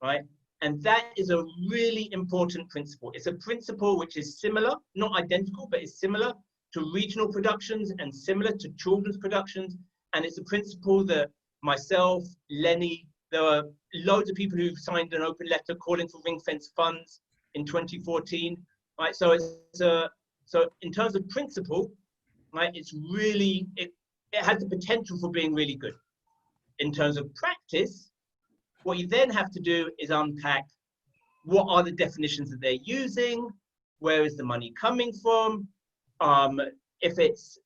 right? And that is a really important principle. It's a principle which is similar, not identical, but is similar to regional productions and similar to children's productions. And it's a principle that myself, Lenny, there are loads of people who've signed an open letter calling for ring-fence funds in 2014, right? So so in terms of principle, right, it's really, it has the potential for being really good. In terms of practice, what you then have to do is unpack what are the definitions that they're using, where is the money coming from, if it's,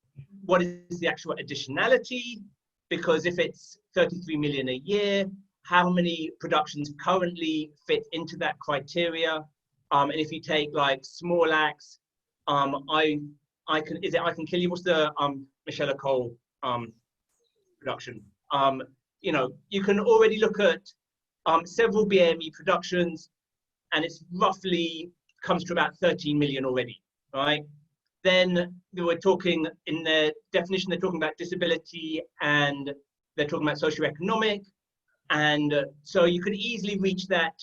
what is the actual additionality, because if it's 33 million a year, how many productions currently fit into that criteria? And if you take like small acts, I Can Kill You, what's the Michelle Cole production? You know, you can already look at several BAME productions, and it's roughly comes to about 13 million already, right? Then they were talking in their definition, they're talking about disability and they're talking about socioeconomic. And so you could easily reach that,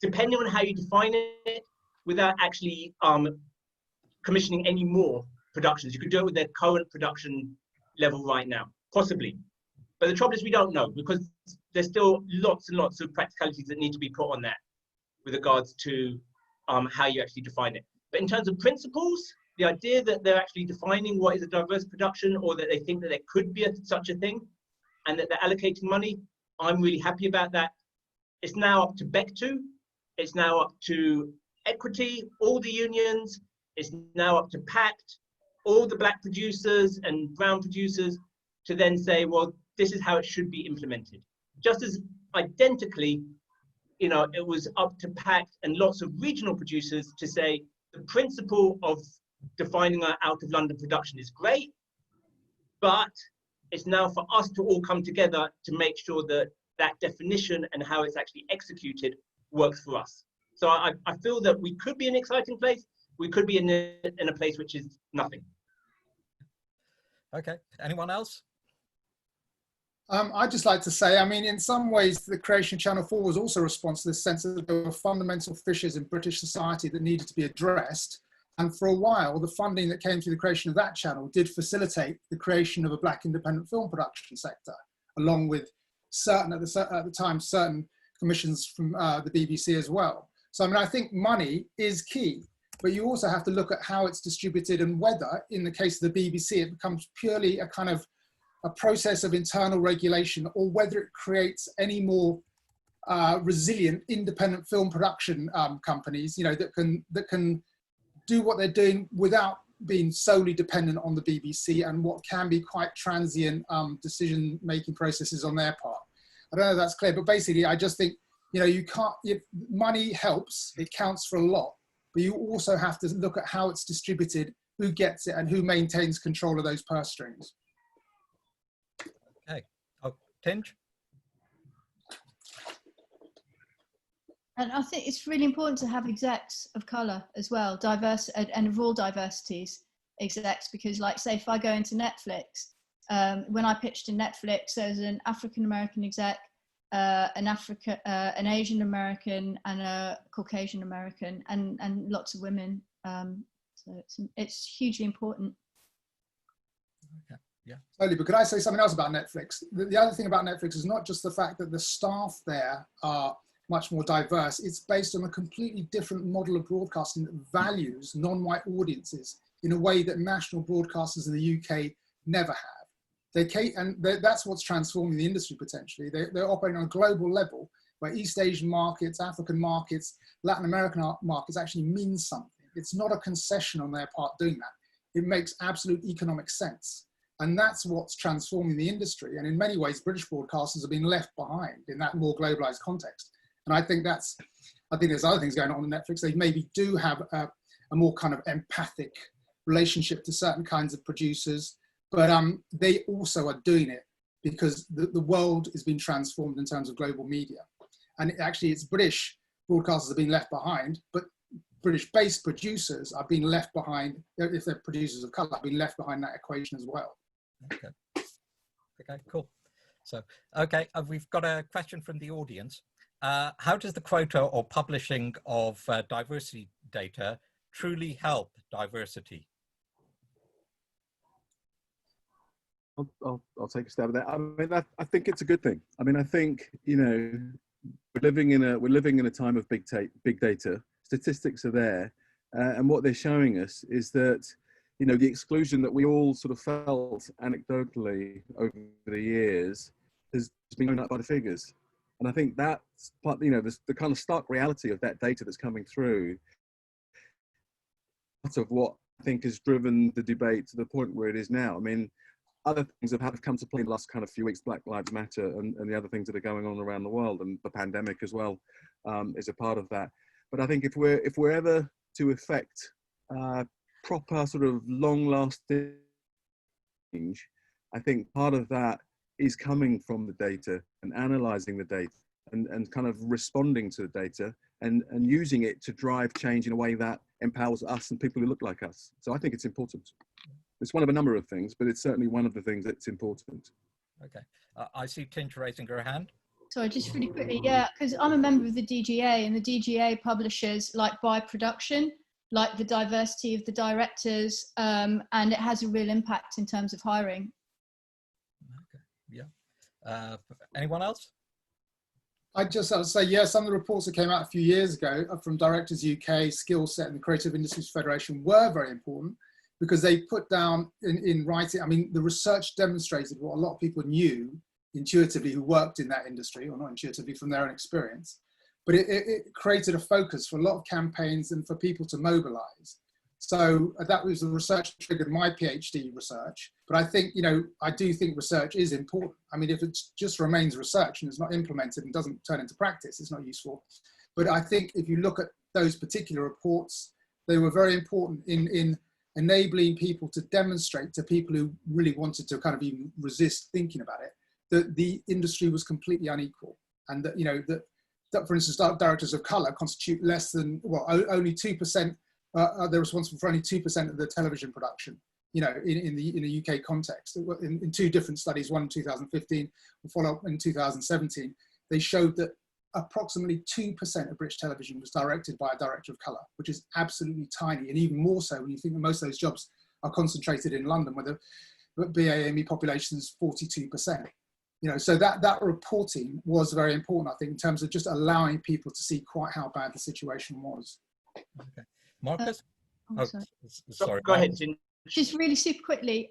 depending on how you define it, without actually commissioning any more productions. You could do it with their current production level right now, possibly. But the trouble is we don't know, because there's still lots and lots of practicalities that need to be put on that with regards to how you actually define it. But in terms of principles, the idea that they're actually defining what is a diverse production, or that they think that there could be such a thing, and that they're allocating money, I'm really happy about that. It's now up to Bectu, it's now up to Equity, all the unions, it's now up to PACT, all the black producers and brown producers, to then say, well, this is how it should be implemented. Just as identically, you know, it was up to PACT and lots of regional producers to say the principle of defining our out of London production is great, but it's now for us to all come together to make sure that that definition and how it's actually executed works for us. So I feel that we could be in an exciting place. We could be in a place which is nothing. Okay, anyone else? I'd just like to say, I mean, in some ways, the creation of Channel 4 was also a response to this sense that there were fundamental fissures in British society that needed to be addressed. And for a while, the funding that came through the creation of that channel did facilitate the creation of a black independent film production sector, along with certain, at the time, certain commissions from the BBC as well. So, I mean, I think money is key, but you also have to look at how it's distributed and whether, in the case of the BBC, it becomes purely a kind of a process of internal regulation, or whether it creates any more resilient independent film production companies, you know, that can do what they're doing without being solely dependent on the BBC and what can be quite transient decision-making processes on their part. I don't know if that's clear, but basically I just think, you know, you can't, money helps, it counts for a lot, but you also have to look at how it's distributed, who gets it, and who maintains control of those purse strings. Okay, oh, Tinge? And I think it's really important to have execs of colour as well, diverse and of all diversities execs, because like say if I go into Netflix, When I pitched to Netflix, there was an African American exec, an Asian American, and a Caucasian American, and lots of women. So it's hugely important. Okay. Yeah. Totally, but could I say something else about Netflix? The other thing about Netflix is not just the fact that the staff there are much more diverse. It's based on a completely different model of broadcasting that values non-white audiences in a way that national broadcasters in the UK never have. That's what's transforming the industry potentially. They're operating on a global level where East Asian markets, African markets, Latin American markets actually mean something. It's not a concession on their part doing that. It makes absolute economic sense. And that's what's transforming the industry. And in many ways, British broadcasters have been left behind in that more globalized context. And I think there's other things going on Netflix. They maybe do have a more kind of empathic relationship to certain kinds of producers, but they also are doing it because the world has been transformed in terms of global media. And it's British broadcasters have been left behind, but British-based producers are being left behind, if they're producers of colour, have been left behind that equation as well. Okay. Okay, cool. So, okay, we've got a question from the audience. How does the quota or publishing of diversity data truly help diversity? I'll take a stab at that. I mean, I think it's a good thing. I mean, I think, you know, we're living in a time of big data. Statistics are there, and what they're showing us is that, you know, the exclusion that we all sort of felt anecdotally over the years has been blown up by the figures. And I think that's part, you know, the kind of stark reality of that data that's coming through, part of what I think has driven the debate to the point where it is now. I mean, other things have come to play in the last kind of few weeks, Black Lives Matter and the other things that are going on around the world, and the pandemic as well is a part of that. But I think if we're ever to effect proper sort of long-lasting change, I think part of that is coming from the data and analysing the data and kind of responding to the data and using it to drive change in a way that empowers us and people who look like us. So I think it's important. It's one of a number of things, but it's certainly one of the things that's important. Okay. I see Tinge raising her hand. Sorry, just really quickly, yeah, because I'm a member of the DGA, and the DGA publishes like by production, like the diversity of the directors, and it has a real impact in terms of hiring. Okay, yeah. Anyone else? I'd say, yeah, some of the reports that came out a few years ago from Directors UK, Skill Set and the Creative Industries Federation were very important because they put down in writing, I mean, the research demonstrated what a lot of people knew intuitively who worked in that industry, or not intuitively from their own experience, but it created a focus for a lot of campaigns and for people to mobilize. So that was the research that triggered my PhD research. But I think, you know, I do think research is important. I mean, if it just remains research and it's not implemented and doesn't turn into practice, it's not useful. But I think if you look at those particular reports, they were very important in enabling people to demonstrate to people who really wanted to kind of even resist thinking about it, that the industry was completely unequal. And that, you know, that for instance, directors of colour constitute less than, well, only 2%, they're responsible for only 2% of the television production, you know, in the UK context. In two different studies, one in 2015 and follow up in 2017, they showed that approximately 2% of British television was directed by a director of colour, which is absolutely tiny, and even more so when you think that most of those jobs are concentrated in London, where the BAME population is 42%. You know, so that reporting was very important, I think, in terms of just allowing people to see quite how bad the situation was. Okay. Marcus? Sorry. Go ahead. Just really super quickly,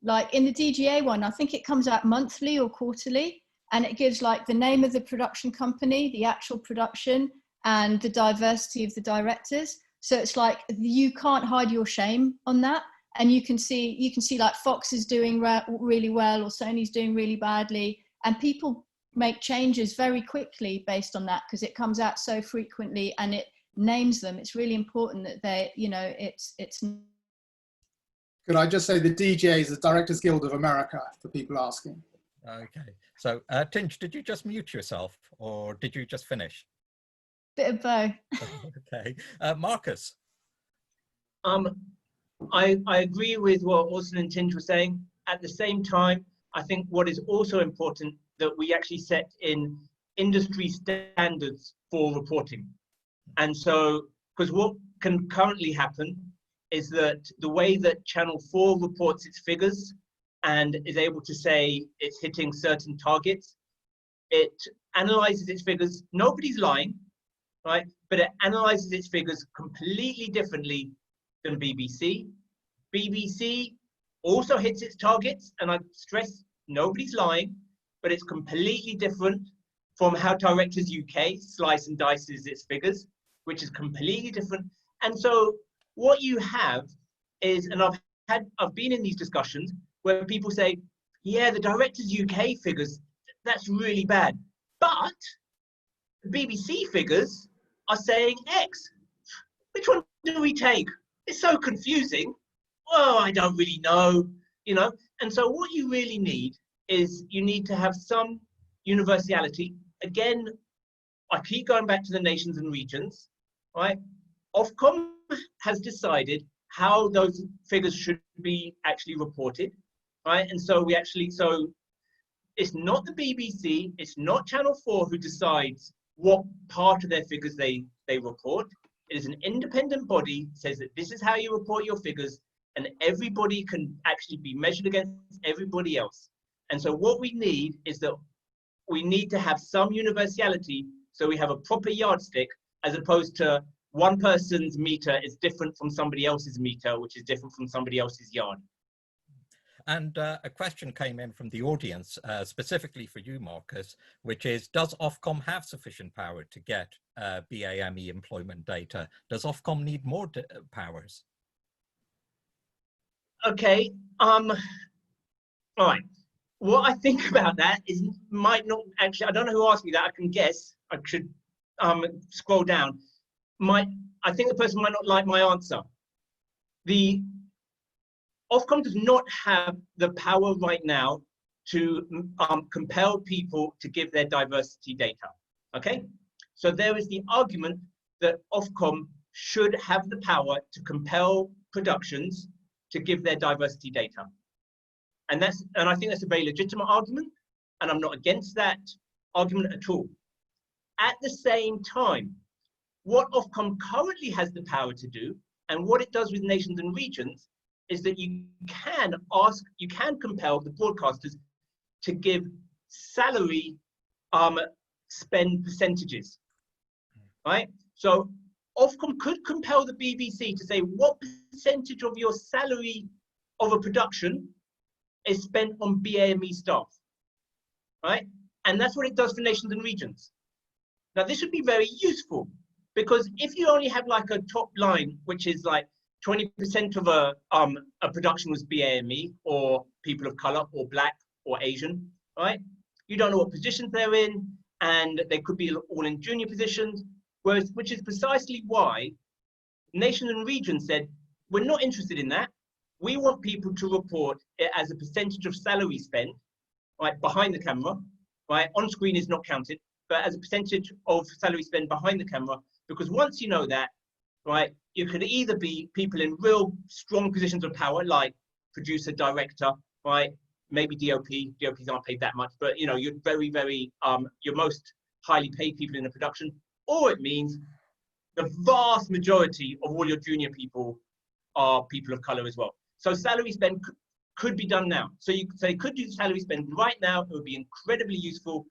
like in the DGA one, I think it comes out monthly or quarterly, and it gives like the name of the production company, the actual production, and the diversity of the directors. So it's like you can't hide your shame on that. And you can see like Fox is doing really well, or Sony's doing really badly, and people make changes very quickly based on that because it comes out so frequently and it names them. It's really important that they, you know, it's. Could I just say the DGA is the Directors Guild of America for people asking? Okay, so Tinge, did you just mute yourself or did you just finish? Bit of both. Okay, Marcus. I agree with what Orson and Tinge were saying, at the same time, I think what is also important that we actually set in industry standards for reporting. And so, because what can currently happen is that the way that Channel 4 reports its figures and is able to say it's hitting certain targets, it analyzes its figures. Nobody's lying, right? But it analyzes its figures completely differently than BBC. BBC also hits its targets, and I stress nobody's lying, but it's completely different from how Directors UK slice and dices its figures, which is completely different. And so what you have is, and I've been in these discussions where people say, yeah, the Directors UK figures, that's really bad. But the BBC figures are saying X. Which one do we take? It's so confusing. Oh, I don't really know, you know. And so what you really need is you need to have some universality. Again, I keep going back to the nations and regions, right? Ofcom has decided how those figures should be actually reported, right? And so so it's not the BBC, it's not Channel 4 who decides what part of their figures they report. It is an independent body that says that this is how you report your figures, and everybody can actually be measured against everybody else. And so what we need is that we need to have some universality, so we have a proper yardstick, as opposed to one person's meter is different from somebody else's meter, which is different from somebody else's yard. And a question came in from the audience, specifically for you, Marcus, which is, does Ofcom have sufficient power to get BAME employment data? Does Ofcom need more powers? Okay, all right. What I think about that is might not actually, I don't know who asked me that, I can guess, I should scroll down. I think the person might not like my answer. The Ofcom does not have the power right now to compel people to give their diversity data, okay? So there is the argument that Ofcom should have the power to compel productions to give their diversity data. And I think that's a very legitimate argument, and I'm not against that argument at all. At the same time, what Ofcom currently has the power to do, and what it does with nations and regions, is that you can compel the broadcasters to give salary spend percentages, right? So Ofcom could compel the BBC to say what percentage of your salary of a production is spent on BAME staff, right? And that's what it does for nations and regions. Now this would be very useful, because if you only have like a top line, which is like 20% of a production was BAME or people of color or black or Asian, right? You don't know what positions they're in, and they could be all in junior positions, which is precisely why Nation and Region said, we're not interested in that. We want people to report it as a percentage of salary spent, right, behind the camera, right? On screen is not counted, but as a percentage of salary spent behind the camera, because once you know that, right, you could either be people in real strong positions of power, like producer, director, right? Maybe DOPs aren't paid that much, but you know, you're very, very, your most highly paid people in the production, or it means the vast majority of all your junior people are people of color as well. So salary spend could be done now. So you could do salary spend right now. It would be incredibly useful,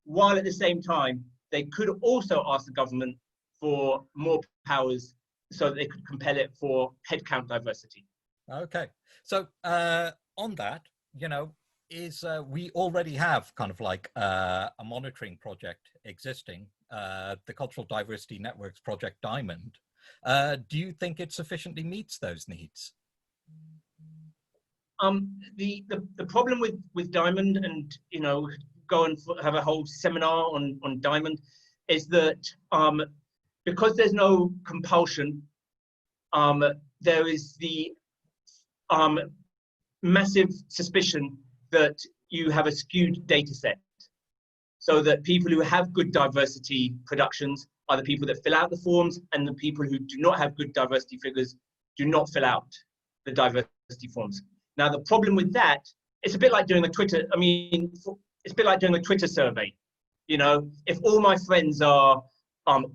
while at the same time, they could also ask the government for more powers so that they could compel it for headcount diversity. Okay, so on that, you know, we already have kind of like a monitoring project existing, the Cultural Diversity Networks Project Diamond. Do you think it sufficiently meets those needs? The problem with Diamond, and you know, go and have a whole seminar on Diamond, is that because there's no compulsion, there is the massive suspicion that you have a skewed data set, so that people who have good diversity productions are the people that fill out the forms, and the people who do not have good diversity figures do not fill out the diversity forms. Now, the problem with that it's a bit like doing a Twitter. I mean, it's a bit like doing a Twitter survey. You know, if all my friends are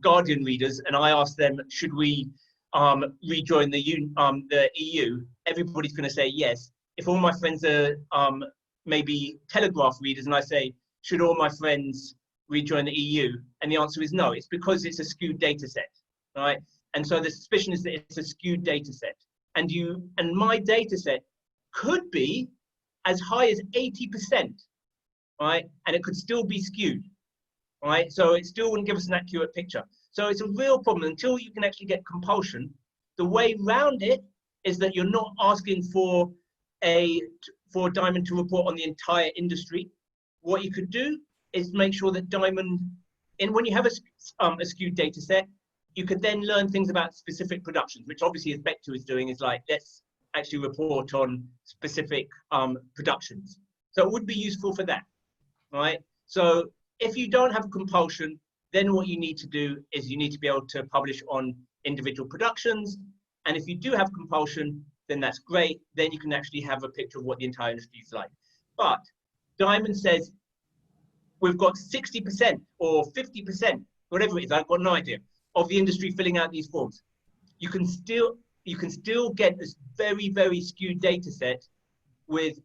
Guardian readers and I ask them, should we rejoin the EU, everybody's going to say yes. If all my friends are maybe Telegraph readers and I say, should all my friends rejoin the EU? And the answer is no. It's because it's a skewed data set, right? And so the suspicion is that it's a skewed data set. And my data set could be as high as 80%, right? And it could still be skewed, right? So it still wouldn't give us an accurate picture. So it's a real problem until you can actually get compulsion. The way around it is that you're not asking for Diamond to report on the entire industry. What you could do is make sure that Diamond, when you have a skewed data set, you could then learn things about specific productions, which obviously as Bectu is doing is like, let's actually report on specific productions. So it would be useful for that, right? So if you don't have a compulsion, then what you need to do is you need to be able to publish on individual productions. And if you do have compulsion, then that's great. Then you can actually have a picture of what the entire industry is like. But Diamond says, we've got 60% or 50%, whatever it is, I've got no idea, of the industry filling out these forms. You can still get this very, very skewed data set with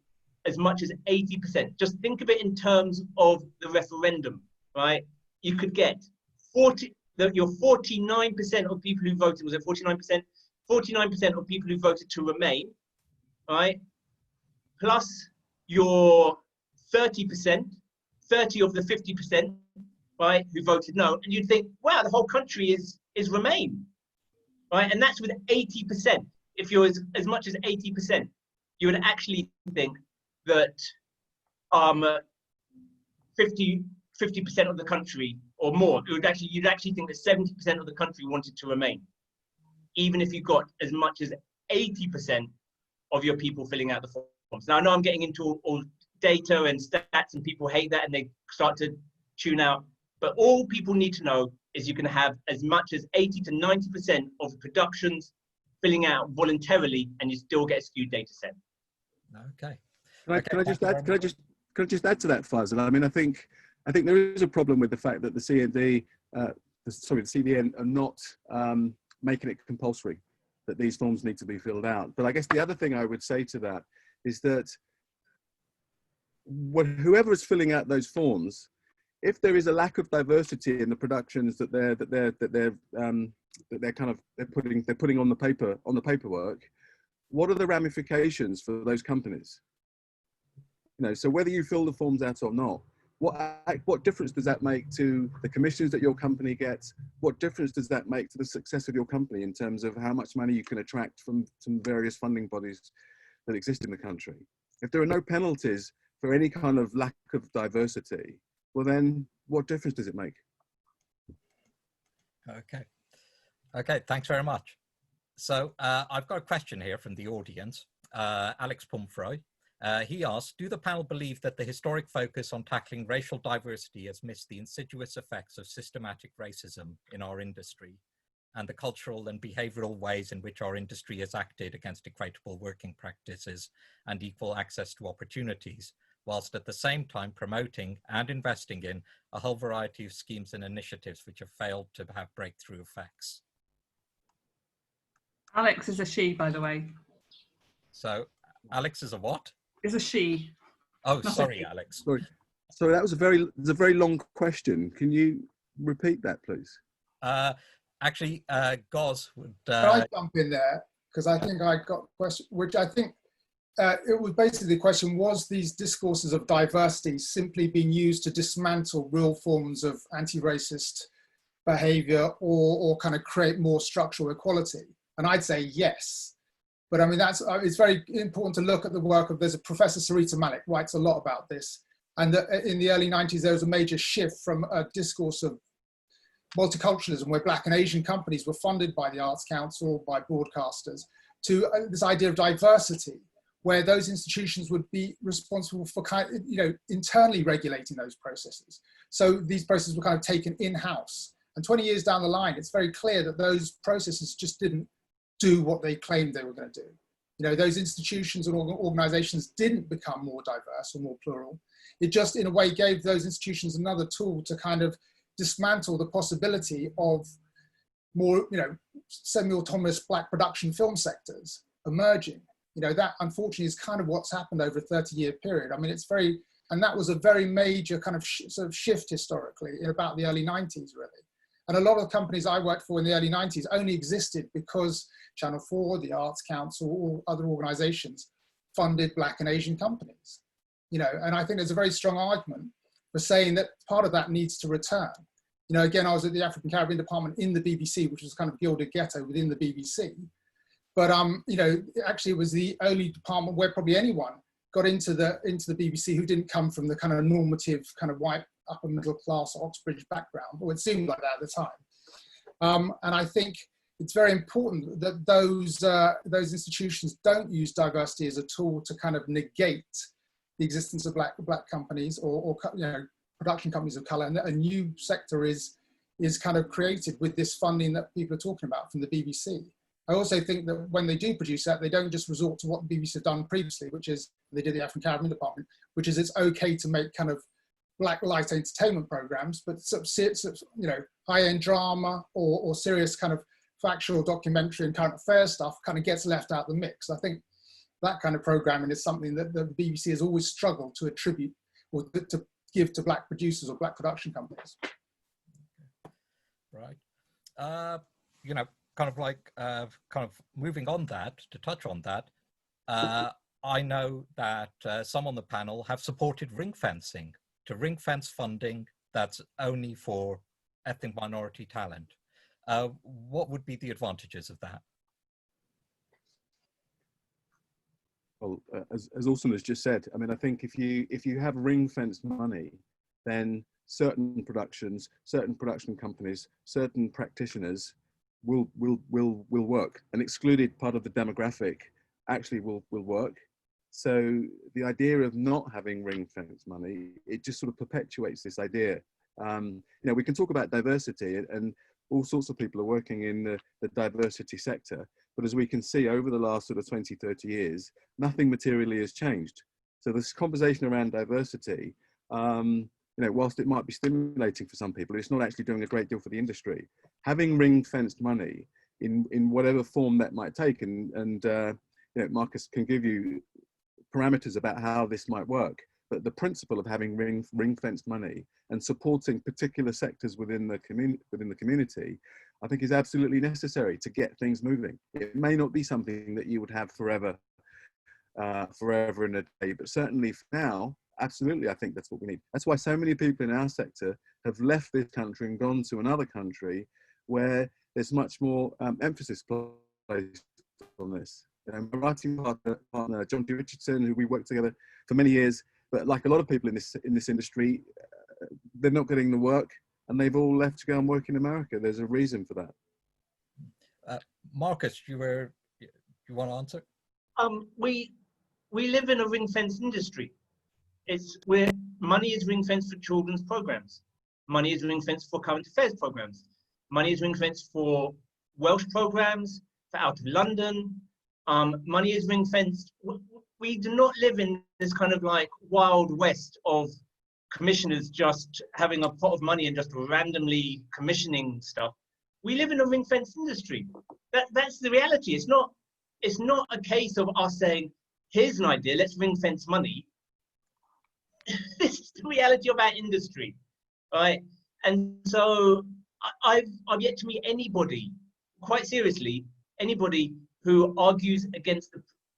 as much as 80%. Just think of it in terms of the referendum, right? You could get your 49% of people who voted, was it 49%? 49% of people who voted to remain, right? Plus your 30%, 30 of the 50%, right, who voted no, and you'd think, wow, the whole country is remain, right? And that's with 80%. If you're as much as 80%, you would actually think that 50% of the country or more, you'd actually think that 70% of the country wanted to remain, even if you got as much as 80% of your people filling out the forms. Now, I know I'm getting into all data and stats, and people hate that and they start to tune out. But all people need to know is you can have as much as 80 to 90% of productions filling out voluntarily, and you still get a skewed data set. Okay. Can I just add to that, Faisal? I mean, I think there is a problem with the fact that the CDN are not making it compulsory that these forms need to be filled out. But I guess the other thing I would say to that is that whoever is filling out those forms, if there is a lack of diversity in the productions that they're putting on the paperwork, what are the ramifications for those companies? You know, so whether you fill the forms out or not, what difference does that make to the commissions that your company gets? What difference does that make to the success of your company in terms of how much money you can attract from some various funding bodies that exist in the country? If there are no penalties for any kind of lack of diversity, well then what difference does it make? Okay, thanks very much. So I've got a question here from the audience. Alex Pumfroy. He asked, do the panel believe that the historic focus on tackling racial diversity has missed the insidious effects of systematic racism in our industry and the cultural and behavioral ways in which our industry has acted against equitable working practices and equal access to opportunities, whilst at the same time promoting and investing in a whole variety of schemes and initiatives which have failed to have breakthrough effects? Alex is a she, by the way. So Alex is a what? Is a she. Oh, sorry, Alex. Sorry, that was a very long question. Can you repeat that, please? Actually, Goz would... Can I jump in there? Because I think I got a question, which I think it was basically the question, was these discourses of diversity simply being used to dismantle real forms of anti-racist behavior or kind of create more structural equality? And I'd say yes. But I mean, it's very important to look at the work of, there's a Professor Sarita Malik writes a lot about this. And in the early 90s, there was a major shift from a discourse of multiculturalism, where Black and Asian companies were funded by the Arts Council, by broadcasters, to this idea of diversity, where those institutions would be responsible for internally regulating those processes. So these processes were kind of taken in-house. And 20 years down the line, it's very clear that those processes just didn't do what they claimed they were going to do. you know, those institutions and organizations didn't become more diverse or more plural. It just, in a way, gave those institutions another tool to kind of dismantle the possibility of more, you know, semi-autonomous Black production film sectors emerging. You know, that unfortunately is kind of what's happened over a 30-year period. I mean, it's very, and that was a very major kind of sort of shift historically in about the early 90s, really. And a lot of the companies I worked for in the early 90s only existed because Channel 4, the Arts Council, or other organizations funded Black and Asian companies. You know, and I think there's a very strong argument for saying that part of that needs to return. You know, again, I was at the African Caribbean department in the BBC, which was kind of gilded ghetto within the BBC. But, you know, actually it was the only department where probably anyone got into the BBC who didn't come from the kind of normative kind of white upper middle class Oxbridge background, or it seemed like that at the time. And I think it's very important that those institutions don't use diversity as a tool to kind of negate the existence of black companies or you know, production companies of color, and that a new sector is kind of created with this funding that people are talking about from the BBC. I also think that when they do produce that, they don't just resort to what the BBC have done previously, which is, they did the African Caribbean department, which is it's okay to make kind of Black light entertainment programs, but sort of, you know, high-end drama or serious kind of factual documentary and current affairs stuff kind of gets left out of the mix. I think that kind of programming is something that the BBC has always struggled to attribute or to give to Black producers or Black production companies. Right. You know, kind of moving on that, to touch on that, I know that some on the panel have supported ring fencing, to ring fence funding that's only for ethnic minority talent. What would be the advantages of that? Well, as Orson has just said, I mean, I think if you have ring-fenced money, then certain productions, certain production companies, certain practitioners will work. An excluded part of the demographic actually will work. So the idea of not having ring-fenced money, it just sort of perpetuates this idea. You know, we can talk about diversity, and all sorts of people are working in the diversity sector. But as we can see over the last sort of 20, 30 years, nothing materially has changed. So this conversation around diversity, you know, whilst it might be stimulating for some people, it's not actually doing a great deal for the industry. Having ring-fenced money in whatever form that might take, and you know, Marcus can give you parameters about how this might work, but the principle of having ring-fenced money and supporting particular sectors within the community, I think is absolutely necessary to get things moving. It may not be something that you would have forever in a day, but certainly for now, absolutely, I think that's what we need. That's why so many people in our sector have left this country and gone to another country where there's much more emphasis placed on this. My writing partner, John T. Richardson, who we worked together for many years, but like a lot of people in this industry, they're not getting the work, and they've all left to go and work in America. There's a reason for that. Marcus, you want to answer? We live in a ring-fenced industry. It's where money is ring-fenced for children's programs. Money is ring-fenced for current affairs programs. Money is ring-fenced for Welsh programs, for out of London. Money is ring-fenced. We do not live in this kind of like wild west of commissioners just having a pot of money and just randomly commissioning stuff. We live in a ring-fenced industry. That's the reality. It's not a case of us saying, here's an idea, let's ring-fence money. This is the reality of our industry, right? And so I've yet to meet anybody, quite seriously, anybody who argues against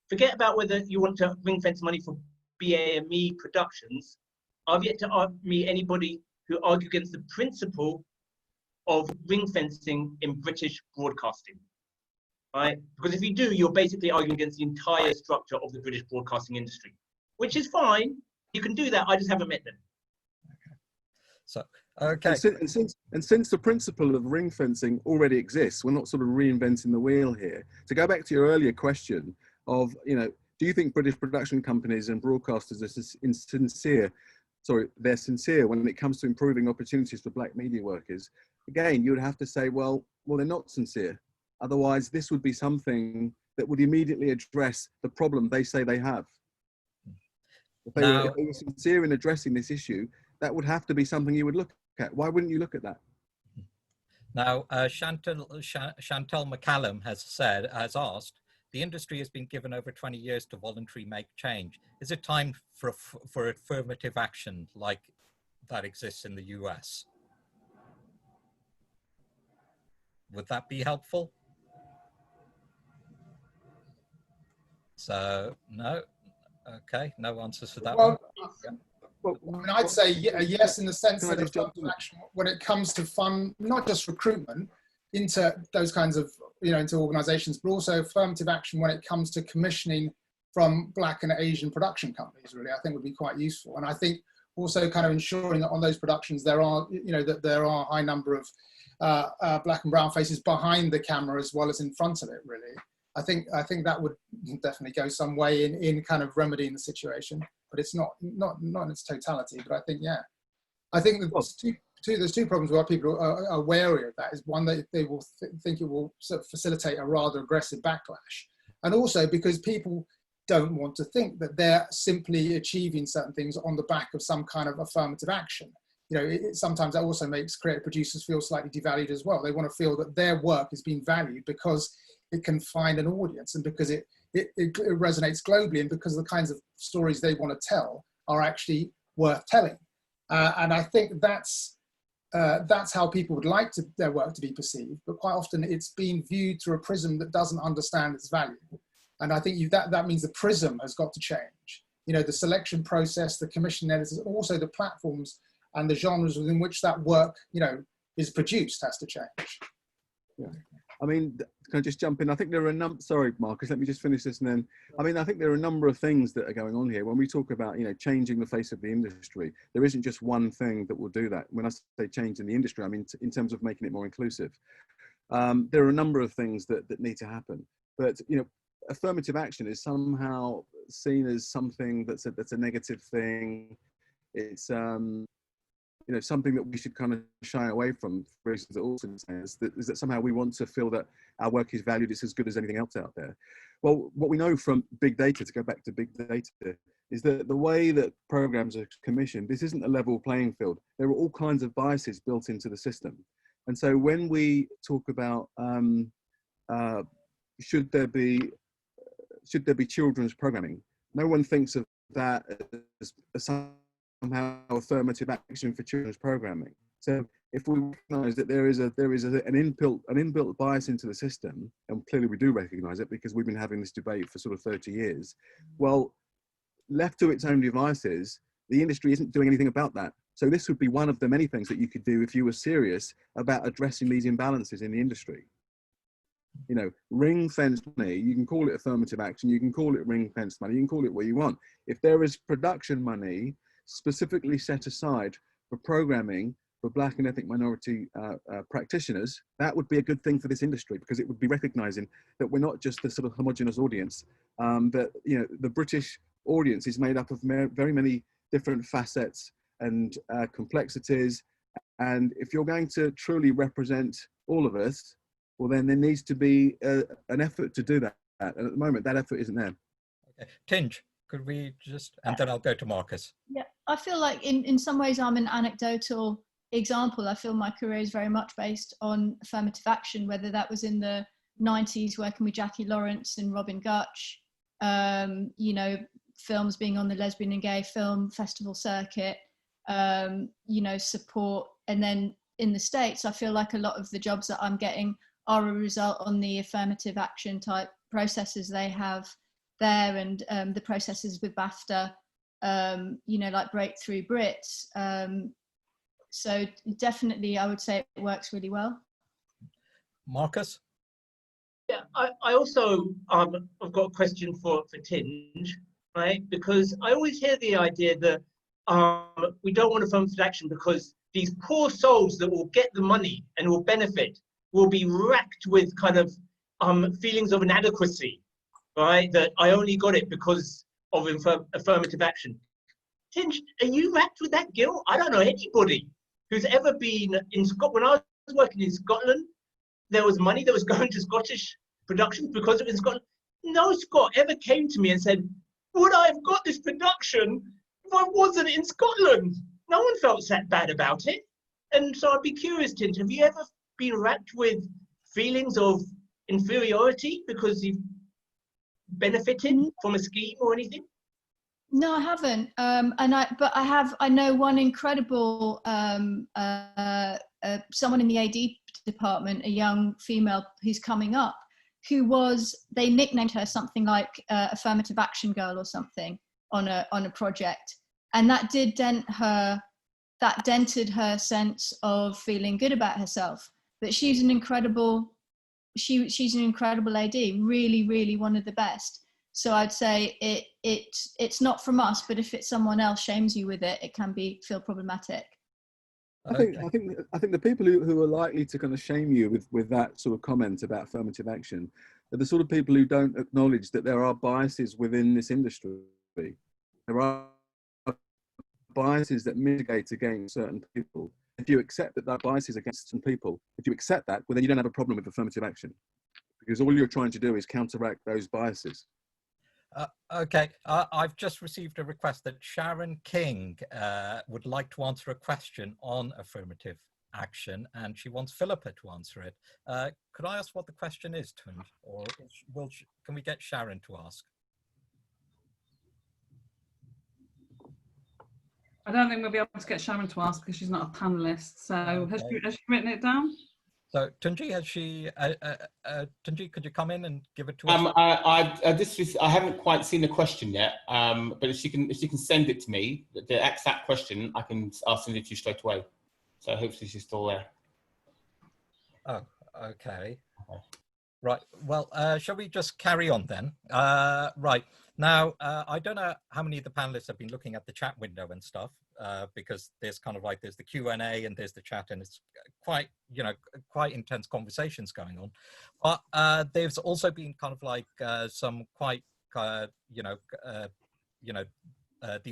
forget about whether you want to ring-fence money for BAME productions. I've yet to meet anybody who argue against the principle of ring-fencing in British broadcasting, right? Because if you do, you're basically arguing against the entire structure of the British broadcasting industry, which is fine. You can do that. I just haven't met them. Okay. So, okay. And since the principle of ring fencing already exists, we're not sort of reinventing the wheel here. To go back to your earlier question of, you know, do you think British production companies and broadcasters are sincere? Sorry, they're sincere when it comes to improving opportunities for Black media workers. Again, you would have to say, well, they're not sincere. Otherwise, this would be something that would immediately address the problem they say they have. If they were sincere in addressing this issue, that would have to be something you would look at. Why wouldn't you look at that? Now, Chantal McCallum has asked, the industry has been given over 20 years to voluntarily make change. Is it time for affirmative action like that exists in the US? Would that be helpful? So, no. Okay, no answers for that one. Well, I mean, I'd say a yes in the sense that affirmative action, when it comes to fund, not just recruitment into those kinds of, into organisations, but also affirmative action when it comes to commissioning from Black and Asian production companies, really, I think would be quite useful. And I think also kind of ensuring that on those productions there are, that there are a high number of Black and brown faces behind the camera as well as in front of it, really. I think that would definitely go some way in kind of remedying the situation, but it's not in its totality. But I think, yeah, I think there's two problems where people are wary of that. Is one, that they will think it will sort of facilitate a rather aggressive backlash, and also because people don't want to think that they're simply achieving certain things on the back of some kind of affirmative action. Sometimes that also makes creative producers feel slightly devalued as well. They want to feel that their work is being valued because it can find an audience and because it resonates globally and because the kinds of stories they want to tell are actually worth telling. And I think that's how people would like their work to be perceived, but quite often it's being viewed through a prism that doesn't understand its value. And I think that means the prism has got to change. The selection process, the commission editors, also the platforms and the genres within which that work, is produced has to change. Yeah. I mean, can I just jump in? I think there are sorry, Marcus, let me just finish this and then, I think there are a number of things that are going on here. When we talk about, changing the face of the industry, there isn't just one thing that will do that. When I say change in the industry, I mean, in terms of making it more inclusive. There are a number of things that need to happen. But, affirmative action is somehow seen as something that's a negative thing. It's, something that we should kind of shy away from, for reasons that Orson says, is that somehow we want to feel that our work is valued, it's as good as anything else out there. Well, what we know from big data, to go back to big data, is that the way that programs are commissioned, this isn't a level playing field. There are all kinds of biases built into the system. And so when we talk about should there be children's programming, no one thinks of that as somehow affirmative action for children's programming. So if we recognise that there is an inbuilt bias into the system, and clearly we do recognise it because we've been having this debate for sort of 30 years, well, left to its own devices, the industry isn't doing anything about that. So this would be one of the many things that you could do if you were serious about addressing these imbalances in the industry. Ring-fenced money, you can call it affirmative action, you can call it ring-fenced money, you can call it what you want. If there is production money specifically set aside for programming for Black and ethnic minority practitioners, that would be a good thing for this industry, because it would be recognizing that we're not just a sort of homogenous audience, that the British audience is made up of very many different facets and complexities, and if you're going to truly represent all of us, well then there needs to be an effort to do that, and at the moment that effort isn't there. Okay. Tinge, could we just, and then I'll go to Marcus. Yeah, I feel like in some ways I'm an anecdotal example. I feel my career is very much based on affirmative action, whether that was in the 90s working with Jackie Lawrence and Robin Gutch, films being on the lesbian and gay film festival circuit, support. And then in the States, I feel like a lot of the jobs that I'm getting are a result on the affirmative action type processes they have there, and the processes with BAFTA, like Breakthrough Brits. So definitely I would say it works really well. Marcus? Yeah, I also, I've got a question for Tinge, right? Because I always hear the idea that we don't want affirmative action because these poor souls that will get the money and will benefit will be racked with kind of feelings of inadequacy, right? That I only got it because of affirmative action. Tinge, are you racked with that guilt? I don't know anybody who's ever been in Scotland. When I was working in Scotland, there was money that was going to Scottish productions because it was in Scotland. no Scot ever came to me and said, would I have got this production if I wasn't in Scotland? No one felt that bad about it. And so I'd be curious, Tinge, have you ever been racked with feelings of inferiority because you've benefited from a scheme or anything? No, I haven't. But I know one incredible someone in the AD department, a young female who's coming up, they nicknamed her something like Affirmative Action Girl or something on a project, and that dented her sense of feeling good about herself. But she's an incredible AD, really, really one of the best. So I'd say it's not from us, but if it's someone else shames you with it, it can feel problematic. I think the people who are likely to kind of shame you with that sort of comment about affirmative action are the sort of people who don't acknowledge that there are biases within this industry. There are biases that mitigate against certain people. If you accept that there are biases against some people, if you accept that, well, then you don't have a problem with affirmative action, because all you're trying to do is counteract those biases. Okay, I've just received a request that Sharon King would like to answer a question on affirmative action, and she wants Philippa to answer it. Could I ask what the question is, Tinge, or can we get Sharon to ask? I don't think we'll be able to get Sharon to ask because she's not a panelist. So okay. Has she written it down? So Tinge, Tinge, could you come in and give it to us? I haven't quite seen the question yet, but if she can send it to me, the exact question, I'll send it to you straight away. So hopefully she's still there. Oh, okay. Right. Well, shall we just carry on then? Right. Now, I don't know how many of the panelists have been looking at the chat window and stuff, because there's kind of like, there's the Q&A and there's the chat, and it's quite, quite intense conversations going on. But there's also been kind of like some quite, the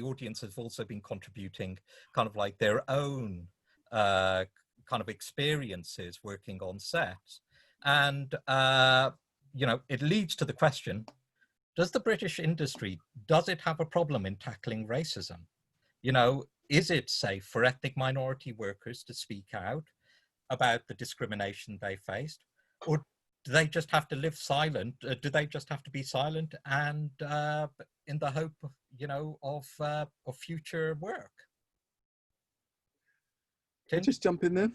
audience has also been contributing kind of like their own kind of experiences working on sets. And, it leads to the question, does the British industry, does it have a problem in tackling racism? Is it safe for ethnic minority workers to speak out about the discrimination they faced? Or do they just have to live silent? Do they just have to be silent and in the hope, of future work? Can I just jump in there?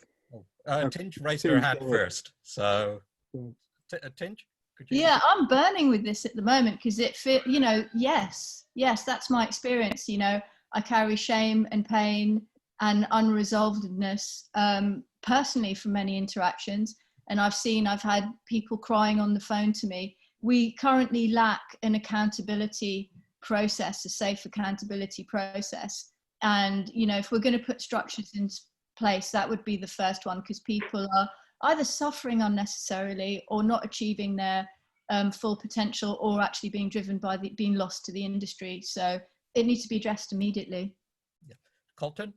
Tinge raised her hand first. So, Tinge? Yeah, I'm burning with this at the moment because yes, that's my experience. I carry shame and pain and unresolvedness personally from many interactions. And I've had people crying on the phone to me. We currently lack an accountability process, a safe accountability process. And, if we're going to put structures in place, that would be the first one, because people are either suffering unnecessarily or not achieving their full potential, or actually being driven by being lost to the industry. So it needs to be addressed immediately. Yeah. Kolton?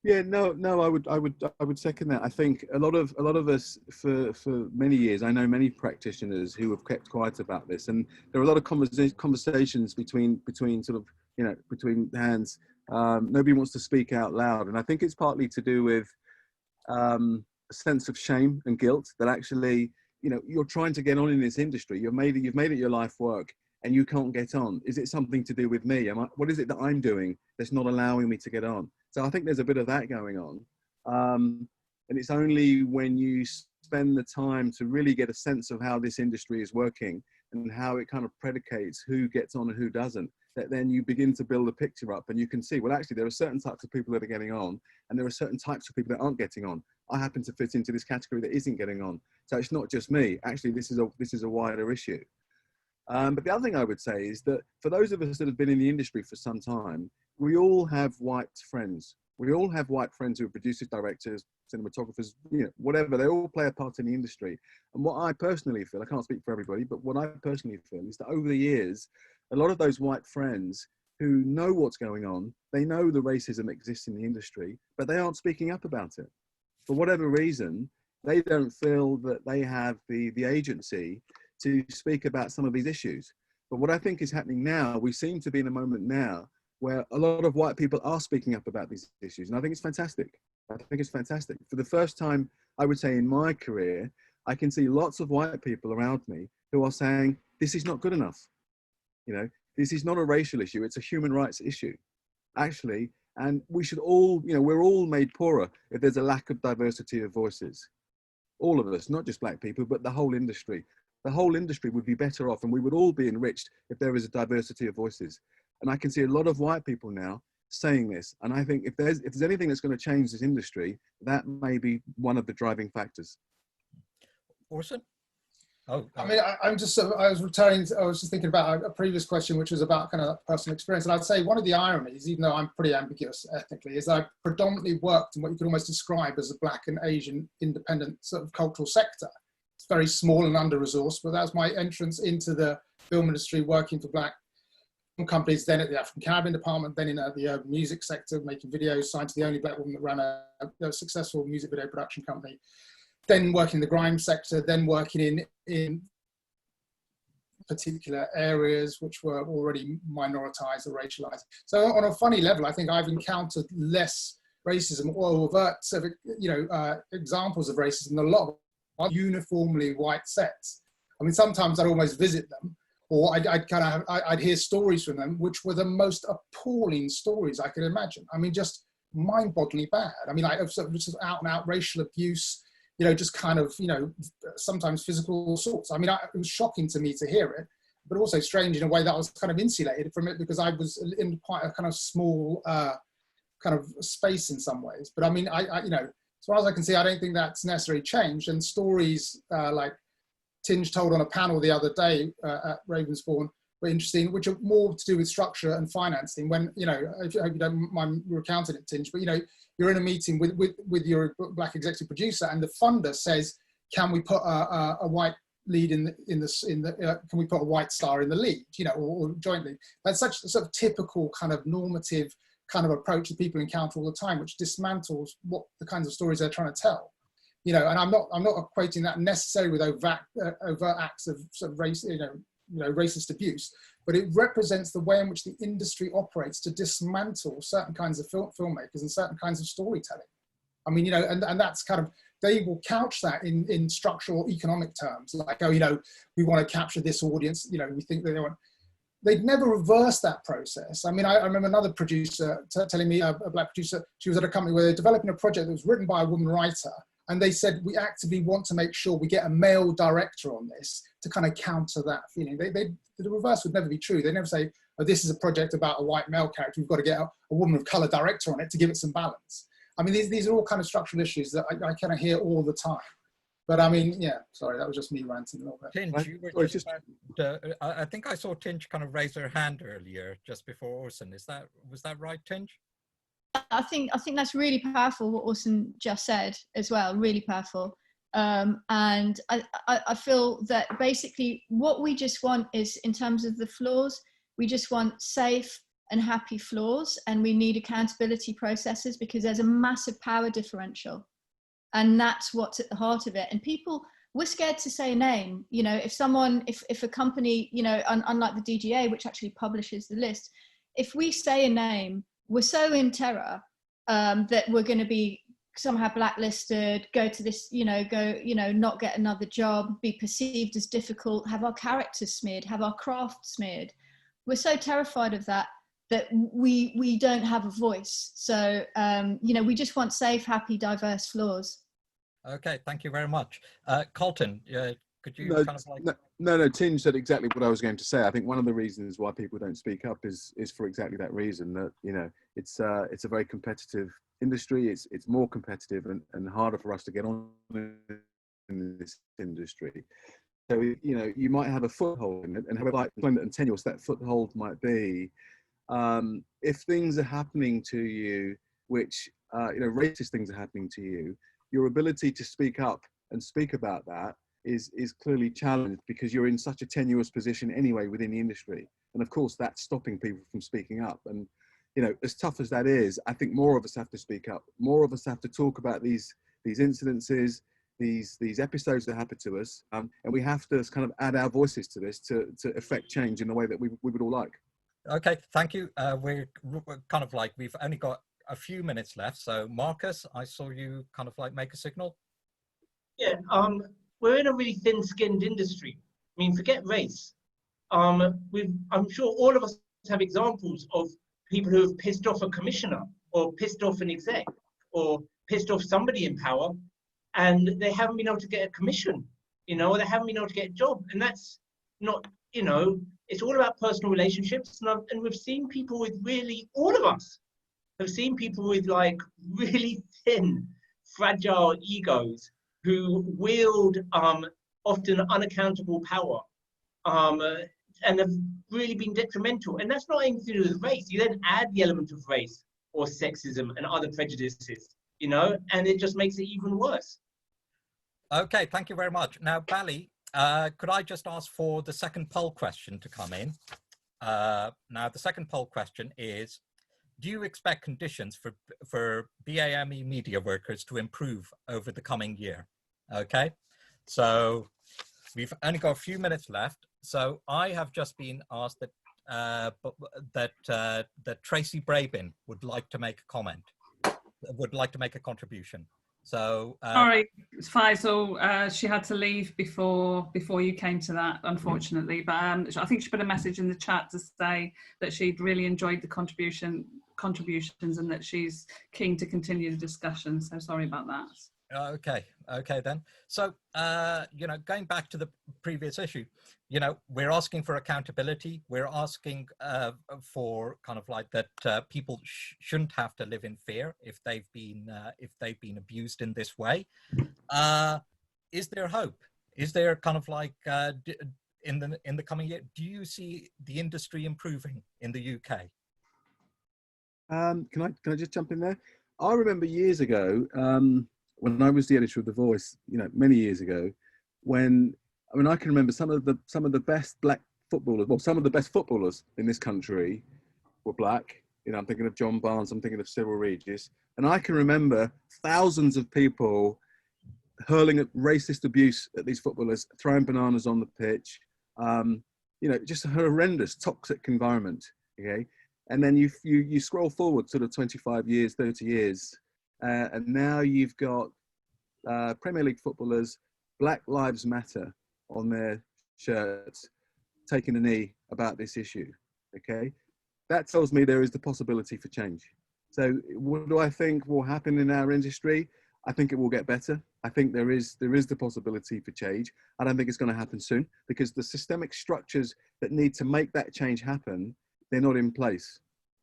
Yeah, no, I would second that. I think a lot of us for many years, I know many practitioners who have kept quiet about this, and there are a lot of conversations between sort of, between hands. Nobody wants to speak out loud, and I think it's partly to do with a sense of shame and guilt that actually, you're trying to get on in this industry. You've made it your life work, and you can't get on. Is it something to do with me? What is it that I'm doing that's not allowing me to get on? So I think there's a bit of that going on. And it's only when you spend the time to really get a sense of how this industry is working and how it kind of predicates who gets on and who doesn't, that then you begin to build a picture up, and you can see, well, actually, there are certain types of people that are getting on, and there are certain types of people that aren't getting on. I happen to fit into this category that isn't getting on. So it's not just me. Actually, this is a wider issue. But the other thing I would say is that for those of us that have been in the industry for some time, we all have white friends. We all have white friends who are producers, directors, cinematographers, whatever. They all play a part in the industry. And what I personally feel, I can't speak for everybody, but what I personally feel is that over the years, a lot of those white friends who know what's going on, they know the racism exists in the industry, but they aren't speaking up about it. For whatever reason, they don't feel that they have the agency to speak about some of these issues. But what I think is happening now, we seem to be in a moment now where a lot of white people are speaking up about these issues. And I think it's fantastic. I think it's fantastic. For the first time, I would say in my career, I can see lots of white people around me who are saying, this is not good enough. You know, this is not a racial issue. It's a human rights issue, actually. And we should all, you know, we're all made poorer if there's a lack of diversity of voices. All of us, not just black people, but the whole industry. The whole industry would be better off and we would all be enriched if there is a diversity of voices. And I can see a lot of white people now saying this. And I think if there's anything that's going to change this industry, that may be one of the driving factors. Orson? Oh, I mean, I was just thinking about a previous question, which was about kind of personal experience. And I'd say one of the ironies, even though I'm pretty ambiguous ethnically, is I predominantly worked in what you could almost describe as a Black and Asian independent sort of cultural sector. It's very small and under-resourced, but that was my entrance into the film industry, working for Black companies, then at the African Caribbean department, then in the urban music sector, making videos, signed to the only Black woman that ran a successful music video production company. Then working in the grime sector, then working in particular areas which were already minoritized or racialized. So on a funny level, I think I've encountered less racism or overt examples of racism than a lot of uniformly white sets. I mean, sometimes I'd almost visit them, or I'd hear stories from them, which were the most appalling stories I could imagine. I mean, just mind-bogglingly bad. I mean, like sort of just out and out racial abuse, you know, just kind of, you know, sometimes physical assaults. I mean, it was shocking to me to hear it, but also strange in a way that I was kind of insulated from it because I was in quite a kind of small kind of space in some ways. But I mean, you know, as far as I can see, I don't think that's necessarily changed. And stories like Tinge told on a panel the other day at Ravensbourne were interesting, which are more to do with structure and financing. When, you know, I hope you don't mind recounting it, Tinge, but, you know, you're in a meeting with your Black executive producer and the funder says, can we put a white lead can we put a white star in the lead, you know, or jointly? That's such a sort of typical kind of normative kind of approach that people encounter all the time, which dismantles what the kinds of stories they're trying to tell. You know, and I'm not equating that necessarily with overt acts of sort of race, you know, racist abuse, but it represents the way in which the industry operates to dismantle certain kinds of filmmakers and certain kinds of storytelling. I mean, you know, and that's kind of, they will couch that in structural economic terms, like, oh, you know, we want to capture this audience, you know, we think that they want. They'd never reverse that process. I mean, I remember another producer telling me, a Black producer, she was at a company where they're developing a project that was written by a woman writer. And they said, we actively want to make sure we get a male director on this to kind of counter that feeling. The reverse would never be true. They never say, oh, this is a project about a white male character. We've got to get a woman of color director on it to give it some balance. I mean, these are all kind of structural issues that I kind of hear all the time. But I mean, yeah, sorry, that was just me ranting a little bit. Tinge, you were just about, I think I saw Tinge kind of raise her hand earlier, just before Orson. Was that right, Tinge? I think that's really powerful what Orson just said as well, really powerful. And I feel that basically what we just want is, in terms of the flaws, we just want safe and happy flaws, and we need accountability processes because there's a massive power differential. And that's what's at the heart of it. And people, we're scared to say a name. You know, if a company, you know, unlike the DGA, which actually publishes the list, if we say a name, we're so in terror that we're going to be somehow blacklisted, go to this, not get another job, be perceived as difficult, have our characters smeared, have our craft smeared. We're so terrified of that we don't have a voice. So, we just want safe, happy, diverse flaws. Okay, thank you very much. Kolton, could you No, Tinge said exactly what I was going to say. I think one of the reasons why people don't speak up is for exactly that reason, that, you know, it's a very competitive industry. It's more competitive and harder for us to get on in this industry. So, you know, you might have a foothold in it, and however and tenuous that foothold might be, if things are happening to you, which, racist things are happening to you, your ability to speak up and speak about that is clearly challenged because you're in such a tenuous position anyway within the industry. And of course, that's stopping people from speaking up. And, you know, as tough as that is, I think more of us have to speak up. More of us have to talk about these incidences, these episodes that happen to us, and we have to kind of add our voices to this to affect change in the way that we would all like. Okay, thank you. We're kind of like, we've only got a few minutes left. So Marcus, I saw you kind of like make a signal. Yeah, we're in a really thin-skinned industry. I mean, forget race. I'm sure all of us have examples of people who have pissed off a commissioner or pissed off an exec or pissed off somebody in power, and they haven't been able to get a commission, you know, or they haven't been able to get a job. And that's not, you know, it's all about personal relationships. And we've seen people with really, all of us have seen people with like really thin, fragile egos who wield often unaccountable power and have really been detrimental. And that's not anything to do with race. You then add the element of race or sexism and other prejudices, you know, and it just makes it even worse. Okay, thank you very much. Now, Bally, could I just ask for the second poll question to come in? Now, the second poll question is, do you expect conditions for BAME media workers to improve over the coming year? Okay, so we've only got a few minutes left. So I have just been asked that Tracy Brabin would like to make a comment, would like to make a contribution. So sorry, Faisal, she had to leave before you came to that, unfortunately. But I think she put a message in the chat to say that she'd really enjoyed the contributions and that she's keen to continue the discussion. So sorry about that. Okay then. So, you know, going back to the previous issue, you know, we're asking for accountability. We're asking for kind of like that people shouldn't have to live in fear if they've been abused in this way. Is there hope? Is there kind of like in the coming year? Do you see the industry improving in the UK? Can I just jump in there? I remember years ago, when I was the editor of The Voice, you know, many years ago, I can remember some of the best black footballers, well, some of the best footballers in this country were black. You know, I'm thinking of John Barnes, I'm thinking of Cyril Regis, and I can remember thousands of people hurling at racist abuse at these footballers, throwing bananas on the pitch. You know, just a horrendous, toxic environment. Okay, and then you scroll forward sort of 25 years, 30 years. And now you've got Premier League footballers, Black Lives Matter on their shirts, taking a knee about this issue, okay? That tells me there is the possibility for change. So what do I think will happen in our industry? I think it will get better. I think there is the possibility for change. I don't think it's going to happen soon because the systemic structures that need to make that change happen, they're not in place.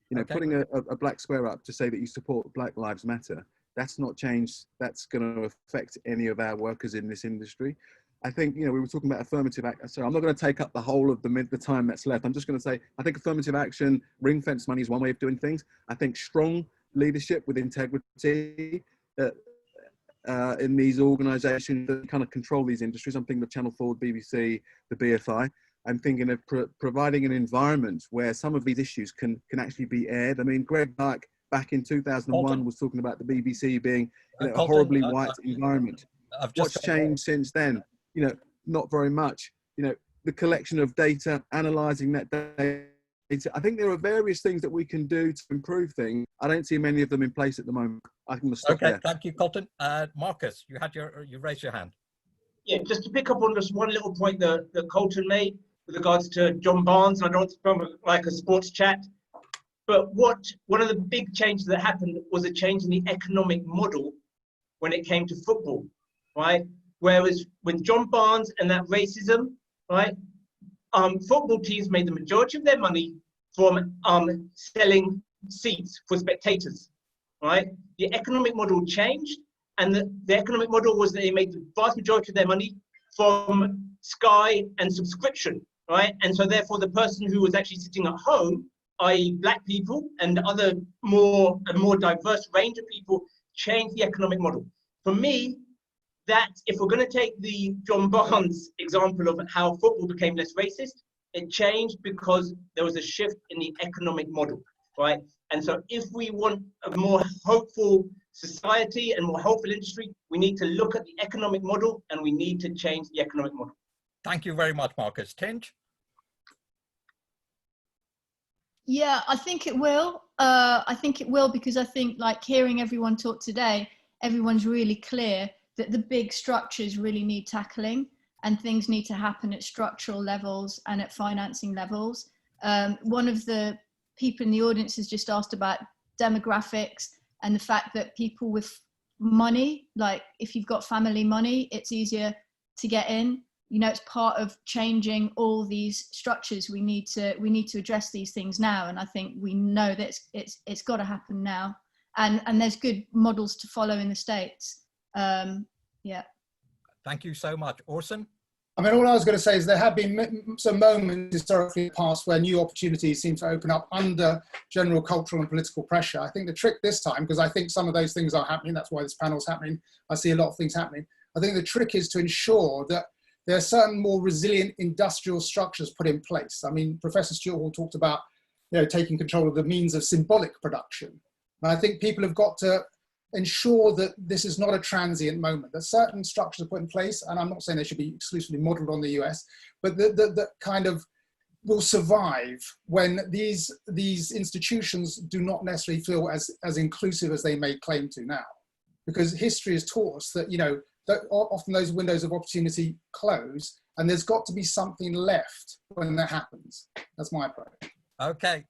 You know, putting a black square up to say that you support Black Lives Matter, that's not change that's going to affect any of our workers in this industry. I think, you know, we were talking about affirmative action. So I'm not going to take up the whole of the time that's left. I'm just going to say, I think affirmative action, ring fence money is one way of doing things. I think strong leadership with integrity in these organisations that kind of control these industries. I'm thinking of Channel 4, BBC, the BFI. I'm thinking of providing an environment where some of these issues can actually be aired. I mean, Greg Dyke back in 2001 was talking about the BBC being, you know, a horribly white environment. What's changed since then? You know, not very much. You know, the collection of data, analysing that data. I think there are various things that we can do to improve things. I don't see many of them in place at the moment. I can stop there. Thank you, Kolton. Marcus, you raised your hand. Yeah, just to pick up on just one little point that Kolton made with regards to John Barnes. I don't want to become like a sports chat, but one of the big changes that happened was a change in the economic model when it came to football, right? Whereas with John Barnes and that racism, right, football teams made the majority of their money from selling seats for spectators, right? The economic model changed, and the economic model was that they made the vast majority of their money from Sky and subscription, right? And so therefore the person who was actually sitting at home, i.e. black people and a more diverse range of people, changed the economic model. For me, that if we're going to take the John Barnes example of how football became less racist, it changed because there was a shift in the economic model, right? And so if we want a more hopeful society and more helpful industry, we need to look at the economic model and we need to change the economic model. Thank you very much, Marcus. Tinge? Yeah, I think it will. I think it will, because I think, like, hearing everyone talk today, everyone's really clear that the big structures really need tackling, and things need to happen at structural levels and at financing levels. One of the people in the audience has just asked about demographics and the fact that people with money, like if you've got family money, it's easier to get in. You know, it's part of changing all these structures. We need to address these things now, and I think we know that it's got to happen now. And there's good models to follow in the States. Yeah. Thank you so much. Orson? I mean, all I was going to say is there have been some moments historically in the past where new opportunities seem to open up under general cultural and political pressure. I think the trick this time, because I think some of those things are happening, that's why this panel's happening, I see a lot of things happening. I think the trick is to ensure that there are certain more resilient industrial structures put in place. I mean, Professor Stuart Hall talked about, you know, taking control of the means of symbolic production. And I think people have got to ensure that this is not a transient moment, that certain structures are put in place, and I'm not saying they should be exclusively modeled on the US, but that kind of will survive when these institutions do not necessarily feel as inclusive as they may claim to now. Because history has taught us that, you know, that often those windows of opportunity close, and there's got to be something left when that happens. That's my approach. Okay,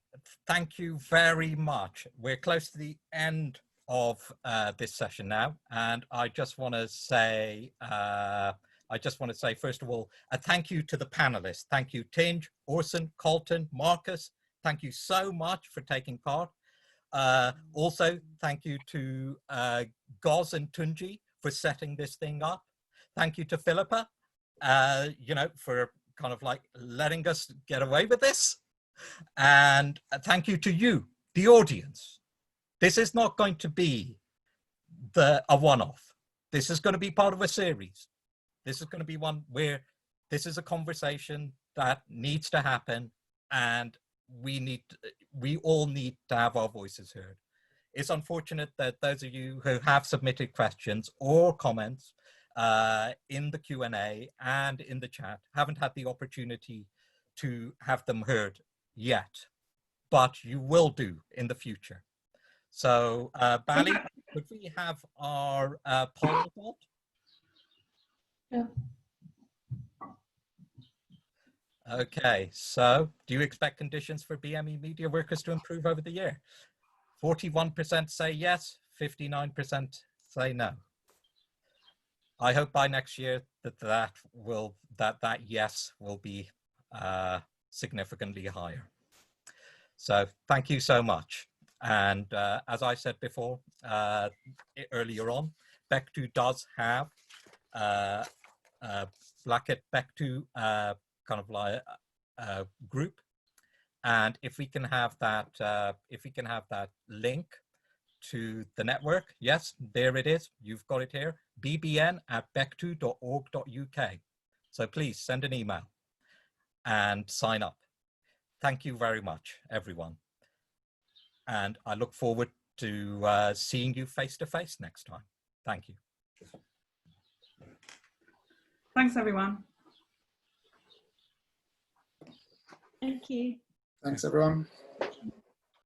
thank you very much. We're close to the end of this session now, and I just want to say, first of all, a thank you to the panelists. Thank you, Tinge, Orson, Kolton, Marcus. Thank you so much for taking part. Also, thank you to Goz and Tunji for setting this thing up. Thank you to Philippa, you know, for kind of like letting us get away with this. And thank you to you, the audience. This is not going to be a one-off. This is going to be part of a series. This is going to be one where this is a conversation that needs to happen, and we all need to have our voices heard. It's unfortunate that those of you who have submitted questions or comments in the Q&A and in the chat haven't had the opportunity to have them heard yet, but you will do in the future. So, Bally, could we have our poll result? Yeah. Okay, so do you expect conditions for BME media workers to improve over the year? 41% say yes, 59% say no. I hope by next year that yes will be significantly higher. So thank you so much. And as I said before, earlier on, Bectu does have Bectu kind of like group, and if we can have that link to the network, yes, there it is. You've got it here, bbn@bectu.org.uk. So please send an email and sign up. Thank you very much, everyone. And I look forward to seeing you face to face next time. Thank you. Thanks, everyone. Thank you. Thanks, everyone.